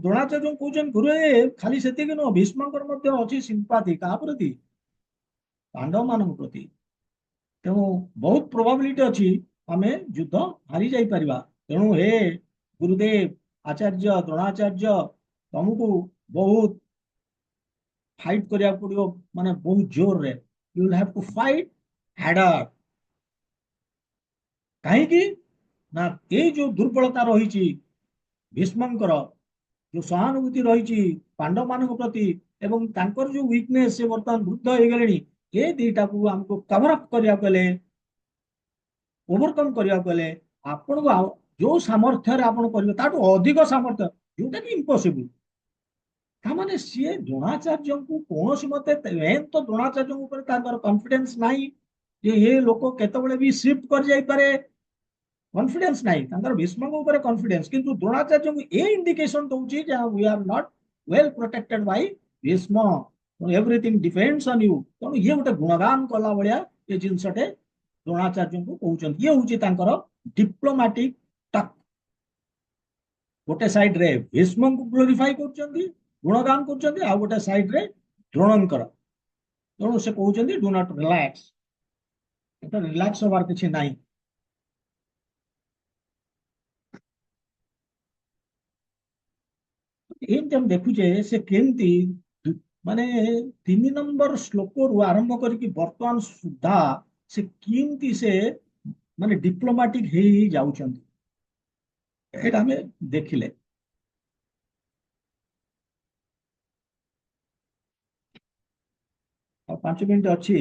ଦ୍ରୋଣାଚାର୍ଯ୍ୟ କହୁଛନ୍ତି ଗୁରୁ ଖାଲି ସେତିକି ନୁହଁ, ଭୀଷ୍ମଙ୍କର ମଧ୍ୟ ଅଛି ସିମ୍ପାଥି କାହା ପ୍ରତି, ପାଣ୍ଡବ ମାନଙ୍କ ପ୍ରତି। ତେଣୁ ବହୁତ ପ୍ରୋବାବିଲିଟି ଅଛି ଆମେ ଯୁଦ୍ଧ ହାରି ଯାଇପାରିବା। ତେଣୁ ହେ ଗୁରୁଦେବ ଆଚାର୍ଯ୍ୟ ଦ୍ରୋଣାଚାର୍ଯ୍ୟ, ତମକୁ ବହୁତ ଫାଇଟ୍ କରିବାକୁ ପଡିବ, ମାନେ ବହୁତ ଜୋରରେ। You will have to fight harder. କାହିଁକି ନା ଏଇ ଯୋଉ ଦୁର୍ବଳତା ରହିଛି ଭୀଷ୍ମଙ୍କର, ଯୋଉ ସହାନୁଭୂତି ରହିଛି ପାଣ୍ଡବ ମାନଙ୍କ ପ୍ରତି, ଏବଂ ତାଙ୍କର ଯୋଉ ୱିକନେସ୍, ସେ ବର୍ତ୍ତମାନ ବୃଦ୍ଧ ହେଇଗଲେଣି, ଏ ଦିଟାକୁ ଆମକୁ କଭର ଅପ୍ କରିବାକୁ ହେଲେ, ଓଭରକମ୍ କରିବାକୁ ହେଲେ, ଆପଣଙ୍କୁ ଯୋଉ ସାମର୍ଥ୍ୟରେ ଆପଣ କରିବେ ତାଠୁ ଅଧିକ ସାମର୍ଥ୍ୟ, ଯୋଉଟା କି ଇମ୍ପସିବୁଲ। ତାମାନେ ସିଏ ଦ୍ରୋଣାଚାର୍ଯ୍ୟଙ୍କୁ କୌଣସି ମତେ, ମେନ୍ ତ ଦ୍ରୋଣାଚାର୍ଯ୍ୟଙ୍କ ଉପରେ ତାଙ୍କର କନଫିଡେନ୍ସ ନାହିଁ ଯେ ଏ ଲୋକ କେତେବେଳେ ବି ସିଫ୍ଟ କରି ଯାଇପାରେ, କନଫିଡେନ୍ସ ନାହିଁ ତାଙ୍କର ଭୀଷ୍ମଙ୍କ ଉପରେ କନଫିଡେନ୍ସ। କିନ୍ତୁ ଦ୍ରୋଣାଚାର୍ଯ୍ୟଙ୍କୁ ଏ ଇଣ୍ଡିକେସନ ଦଉଛି ଯେ we are not well protected by Bhishma, everything depends on you. ତେଣୁ ଇଏ ଗୋଟେ ଗୁଣଗାନ କଲା ଭଳିଆ ଏ ଜିନିଷଟେ ଦ୍ରୋଣାଚାର୍ଯ୍ୟଙ୍କୁ କହୁଛନ୍ତି। ଇଏ ହଉଛି ତାଙ୍କର ଡିପ୍ଲୋମାଟିକ ଟକ୍। ଗୋଟେ ସାଇଡ ରେ ଭୀଷ୍ମଙ୍କୁ ଗ୍ଲୋରିଫାଇ କରୁଛନ୍ତି, ଗୁଣଗାନ କରୁଛନ୍ତି, ଆଉ ଗୋଟେ ସାଇଡ ରେ ଦ୍ରୋଣଙ୍କର। ତେଣୁ ସେ କହୁଛନ୍ତି ଡୁ ନଟ୍ ରିଲାକ୍ସ, ଏଟା ରିଲାକ୍ସ ହବାର କିଛି ନାହିଁ। ଏମିତି ଆମେ ଦେଖୁଛେ ସେ କେମିତି ମାନେ 3 ନମ୍ବର ଶ୍ଲୋକରୁ ଆରମ୍ଭ କରିକି ବର୍ତ୍ତମାନ ସୁଦ୍ଧା ସେ କେମିତି ସେ ମାନେ ଡିପ୍ଲୋମାଟିକ ହେଇ ଯାଉଛନ୍ତି, ଏଇଟା ଆମେ ଦେଖିଲେ। ଆଉ 5 ମିନିଟ ଅଛି,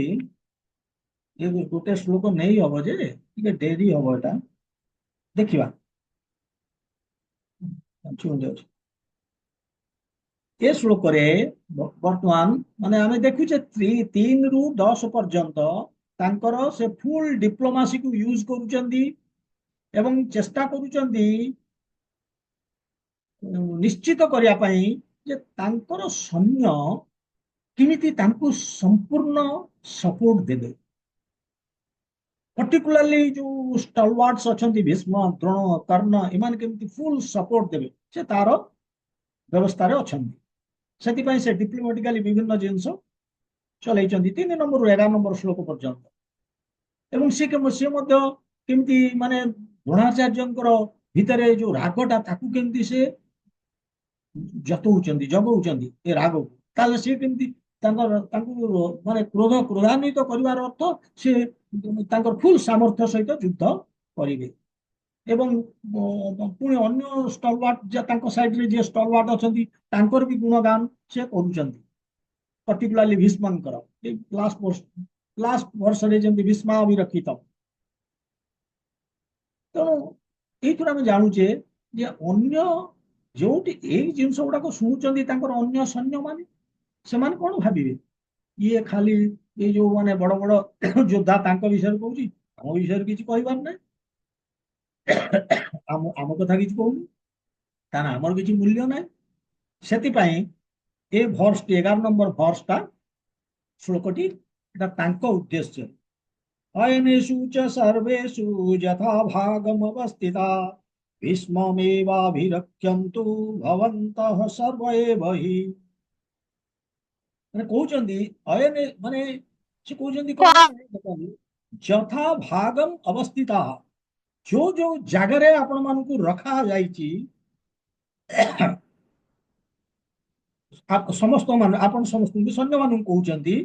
ଏ ଗୋଟେ ଶ୍ଲୋକ ନେଇ ହବ ଯେ ଟିକେ ଡେରି ହବ, ଏଟା ଦେଖିବା। 5 ମିନିଟ ଅଛି। ଏ ଶ୍ଲୋକରେ ବର୍ତ୍ତମାନ ମାନେ ଆମେ ଦେଖୁଛେ 3ରୁ 10 ପର୍ଯ୍ୟନ୍ତ ତାଙ୍କର ସେ ଫୁଲ ଡିପ୍ଲୋମାସିକୁ ୟୁଜ କରୁଛନ୍ତି ଏବଂ ଚେଷ୍ଟା କରୁଛନ୍ତି ନିଶ୍ଚିତ କରିବା ପାଇଁ ଯେ ତାଙ୍କର ସୈନ୍ୟ କେମିତି ତାଙ୍କୁ ସମ୍ପୂର୍ଣ୍ଣ ସପୋର୍ଟ ଦେବେ। पर्टिकुलारली जो स्टलवार्ट्स अछंती भीष्म द्रोण कर्ण एमान केमती फुल सपोर्ट देबे से तार व्यवस्था रे अछंती। ସେଥିପାଇଁ ସେ ଡିପ୍ଲୋମାଟିକାଲି ବିଭିନ୍ନ ଜିନିଷ ଚଲେଇଛନ୍ତି 3 ନମ୍ବରରୁ 11 ନମ୍ବର ଶ୍ଲୋକ ପର୍ଯ୍ୟନ୍ତ। ଏବଂ ସେ ମଧ୍ୟ କେମିତି ମାନେ ଦ୍ରୋଣାଚାର୍ଯ୍ୟଙ୍କର ଭିତରେ ଯୋଉ ରାଗଟା ତାକୁ କେମିତି ସେ ଜତଉଛନ୍ତି, ଜଗଉଛନ୍ତି ଏ ରାଗକୁ। ତାହେଲେ ସେ କେମିତି ତାଙ୍କୁ ମାନେ କ୍ରୋଧାନ୍ୱିତ କରିବାର ଅର୍ଥ ସେ ତାଙ୍କର ଫୁଲ ସାମର୍ଥ୍ୟ ସହିତ ଯୁଦ୍ଧ କରିବେ। ଏବଂ ପୁଣି ଅନ୍ୟ ଷ୍ଟଲୱାର୍ଟ ତାଙ୍କ ସାଇଡରେ ଯିଏ ଷ୍ଟଲୱାର୍ଟ ଅଛନ୍ତି ତାଙ୍କର ବି ଗୁଣଗାନ ସେ କରୁଛନ୍ତି, ପର୍ଟିକୁଲାରଲି ଭୀଷ୍ମଙ୍କର ଲାଷ୍ଟ ବର୍ଷରେ ଯେମିତି ଭୀଷ୍ମାବିରକ୍ଷିତ। ତେଣୁ ଏଇଥିରୁ ଆମେ ଜାଣୁଛେ ଯେ ଅନ୍ୟ ଯୋଉଠି ଏଇ ଜିନିଷ ଗୁଡାକ ଶୁଣୁଛନ୍ତି ତାଙ୍କର ଅନ୍ୟ ସୈନ୍ୟମାନେ, ସେମାନେ କଣ ଭାବିବେ, ଇଏ ଖାଲି ଏଇ ଯୋଉ ମାନେ ବଡ ବଡ ଯୋଦ୍ଧା ତାଙ୍କ ବିଷୟରେ କହୁଛି, ଆମ ବିଷୟରେ କିଛି କହିବାର ନାହିଁ, ଆମ କଥା କିଛି କହୁନି, ତାହେଲେ ଆମର କିଛି ମୂଲ୍ୟ ନାହିଁ। ସେଥିପାଇଁ ଏ ଭର୍ସଟି 11 ନମ୍ବର ଭର୍ସଟା ଶ୍ଲୋକଟି এটা ତାଙ୍କ ଉଦ୍ଦେଶ୍ୟ। ଅୟନେଷୁ च सर्वेषु यथा भागमवस्थिता ଭୀଷ୍ମମେବାଭିରକ୍ଷ୍ୟନ୍ତୁ ଭବନ୍ତଃ ସର୍ବ ଏବ ହି। ମାନେ କହୁଛନ୍ତି ଅୟନେ ମାନେ ସେ କହୁଛନ୍ତି କଣ ଦେଖନ୍ତୁ, ଯଥା ଭାଗମ ଅବସ୍ଥିତା, ଯୋଉ ଜାଗାରେ ଆପଣ ମାନଙ୍କୁ ରଖାଯାଇଛି ସମସ୍ତ ଆପଣ ସମସ୍ତଙ୍କୁ ସୈନ୍ୟମାନଙ୍କୁ କହୁଛନ୍ତି,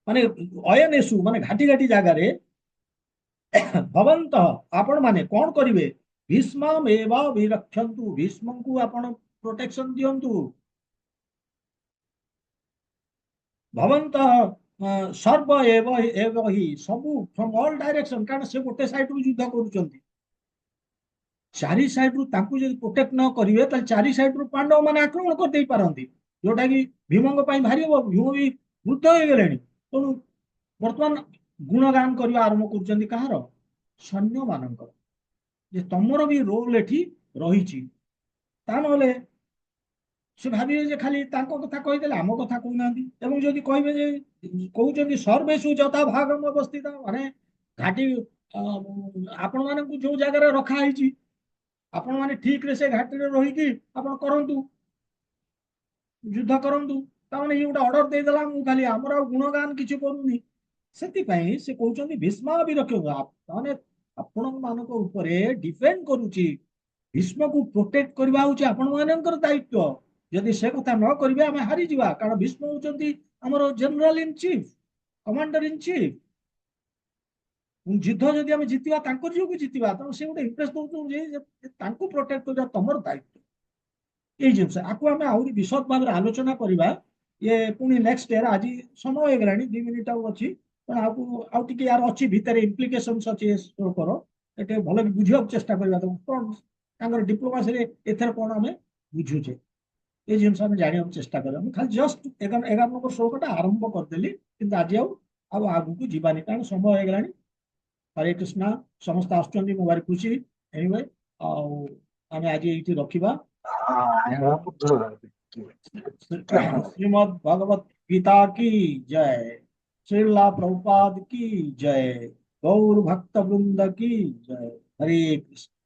ମାନେ ଅୟନେଷୁ ମାନେ ଘାଟି ଘାଟି ଜାଗାରେ ଭବନ୍ତଃ ଆପଣ ମାନେ କଣ କରିବେ, ଭୀଷ୍ମମେବାଭିରକ୍ଷ୍ୟନ୍ତୁ, ଭୀଷ୍ମଙ୍କୁ ଆପଣ ପ୍ରୋଟେକ୍ସନ ଦିଅନ୍ତୁ, ଭବନ୍ତଃ ସର୍ବ ଏବ ହି, ସବୁ ଫ୍ରମ ଅଲ ଡାଇରେକ୍ସନ, କାରଣ ସେ ଗୋଟେ ସାଇଡରୁ ଯୁଦ୍ଧ କରୁଛନ୍ତି, ଚାରି ସାଇଡରୁ ତାଙ୍କୁ ଯଦି ପ୍ରୋଟେକ୍ଟ ନ କରିବେ ତାହେଲେ ଚାରି ସାଇଡରୁ ପାଣ୍ଡବ ମାନେ ଆକ୍ରମଣ କରିଦେଇ ପାରନ୍ତି, ଯୋଉଟା କି ଭୀମଙ୍କ ପାଇଁ ଭାରି ହବ। ଭୀମ ବି ବୃଦ୍ଧ ହେଇଗଲେଣି, ତେଣୁ ବର୍ତ୍ତମାନ ଗୁଣଗାନ କରିବା ଆରମ୍ଭ କରୁଛନ୍ତି କାହାର, ସୈନ୍ୟ ମାନଙ୍କର, ଯେ ତମର ବି ରୋଲ ଏଠି ରହିଛି। ତା ନହେଲେ ସେ ଭାବିବେ ଯେ ଖାଲି ତାଙ୍କ କଥା କହିଦେଲେ ଆମ କଥା କହୁନାହାନ୍ତି। ଏବଂ ଯଦି କହିବେ ଯେ କହୁଛନ୍ତି ସର୍ବେଷୁ ଯଥା ଭାଗମ ଅବସ୍ଥିତ, ମାନେ ଘାଟି ଆପଣ ମାନଙ୍କୁ ଯୋଉ ଜାଗାରେ ରଖା ହେଇଛି ଆପଣ ମାନେ ଠିକରେ ସେ ଘାଟିରେ ରହିକି ଆପଣ କରନ୍ତୁ, ଯୁଦ୍ଧ କରନ୍ତୁ, ତାମାନେ ଇଏ ଗୋଟେ ଅର୍ଡର ଦେଇଦେଲା, ମୁଁ ଖାଲି ଆମର ଆଉ ଗୁଣଗାନ କିଛି କରୁନି। ସେଥିପାଇଁ ସେ କହୁଛନ୍ତି ଭୀଷ୍ମାବିରକ୍ଷ୍ୟ, ମାନେ ଆପଣ ମାନଙ୍କ ଉପରେ ଡିପେଣ୍ଡ କରୁଛି, ଭୀଷ୍ମକୁ ପ୍ରୋଟେକ୍ଟ କରିବା ହଉଛି ଆପଣ ମାନଙ୍କର ଦାୟିତ୍ୱ। ଯଦି ସେ କଥା ନ କରିବେ ଆମେ ହାରିଯିବା, କାରଣ ଭୀଷ୍ମ ହଉଛନ୍ତି ଆମର general in chief, commander in chief. ଯୁଦ୍ଧ ଯଦି ଆମେ ଜିତିବା ତାଙ୍କର ଯୋଗୁ ଜିତିବା, ତେଣୁ ସେ ଗୋଟେ ଇମ୍ପ୍ରେସ ଦଉଛନ୍ତି ଯେ ତାଙ୍କୁ ପ୍ରୋଟେକ୍ଟ କରିବା ତମର ଦାୟିତ୍ୱ। ଏଇ ଜିନିଷ ଆକୁ ଆମେ ଆହୁରି ବିଶଦ ଭାବରେ ଆଲୋଚନା କରିବା ଇଏ ପୁଣି ନେକ୍ସଟ ଇୟର। ଆଜି ସମୟ ହେଇଗଲାଣି, 2 ମିନିଟ ଆଉ ଅଛି, ତେଣୁ ଆଉ ଟିକେ ୟାର ଅଛି ଭିତରେ ଇମ୍ପ୍ଲିକେସନ୍ସ ଅଛି ଏ ଶ୍ଲୋକର, ଏଟେ ଭଲ ବୁଝିବାକୁ ଚେଷ୍ଟା କରିବା ତାକୁ କଣ ତାଙ୍କର ଡିପ୍ଲୋମାସିରେ ଏଥର କଣ ଆମେ ବୁଝୁଛେ, ଏ ଜିନିଷ ଆମେ ଜାଣିବାକୁ ଚେଷ୍ଟା କରିବା। ମୁଁ ଖାଲି ଜଷ୍ଟ 11 ନମ୍ବର ଶ୍ଲୋକଟା ଆରମ୍ଭ କରିଦେଲି, କିନ୍ତୁ ଆଜି ଆଉ ଆଗକୁ ଯିବାନି କାରଣ ସମୟ ହେଇଗଲାଣି। ହରେ କୃଷ୍ଣ, ସମସ୍ତେ ଆସୁଛନ୍ତି, ମୁଁ ଭାରି ଖୁସି। ଏନିୱେ ଆଉ ଆମେ ଆଜି ଏଇଠି ରଖିବା। श्रीमद् भगवत गीता की जय, श्रीला प्रभुपाद की जय, गौर भक्त वृंद की जय। हरे कृष्ण।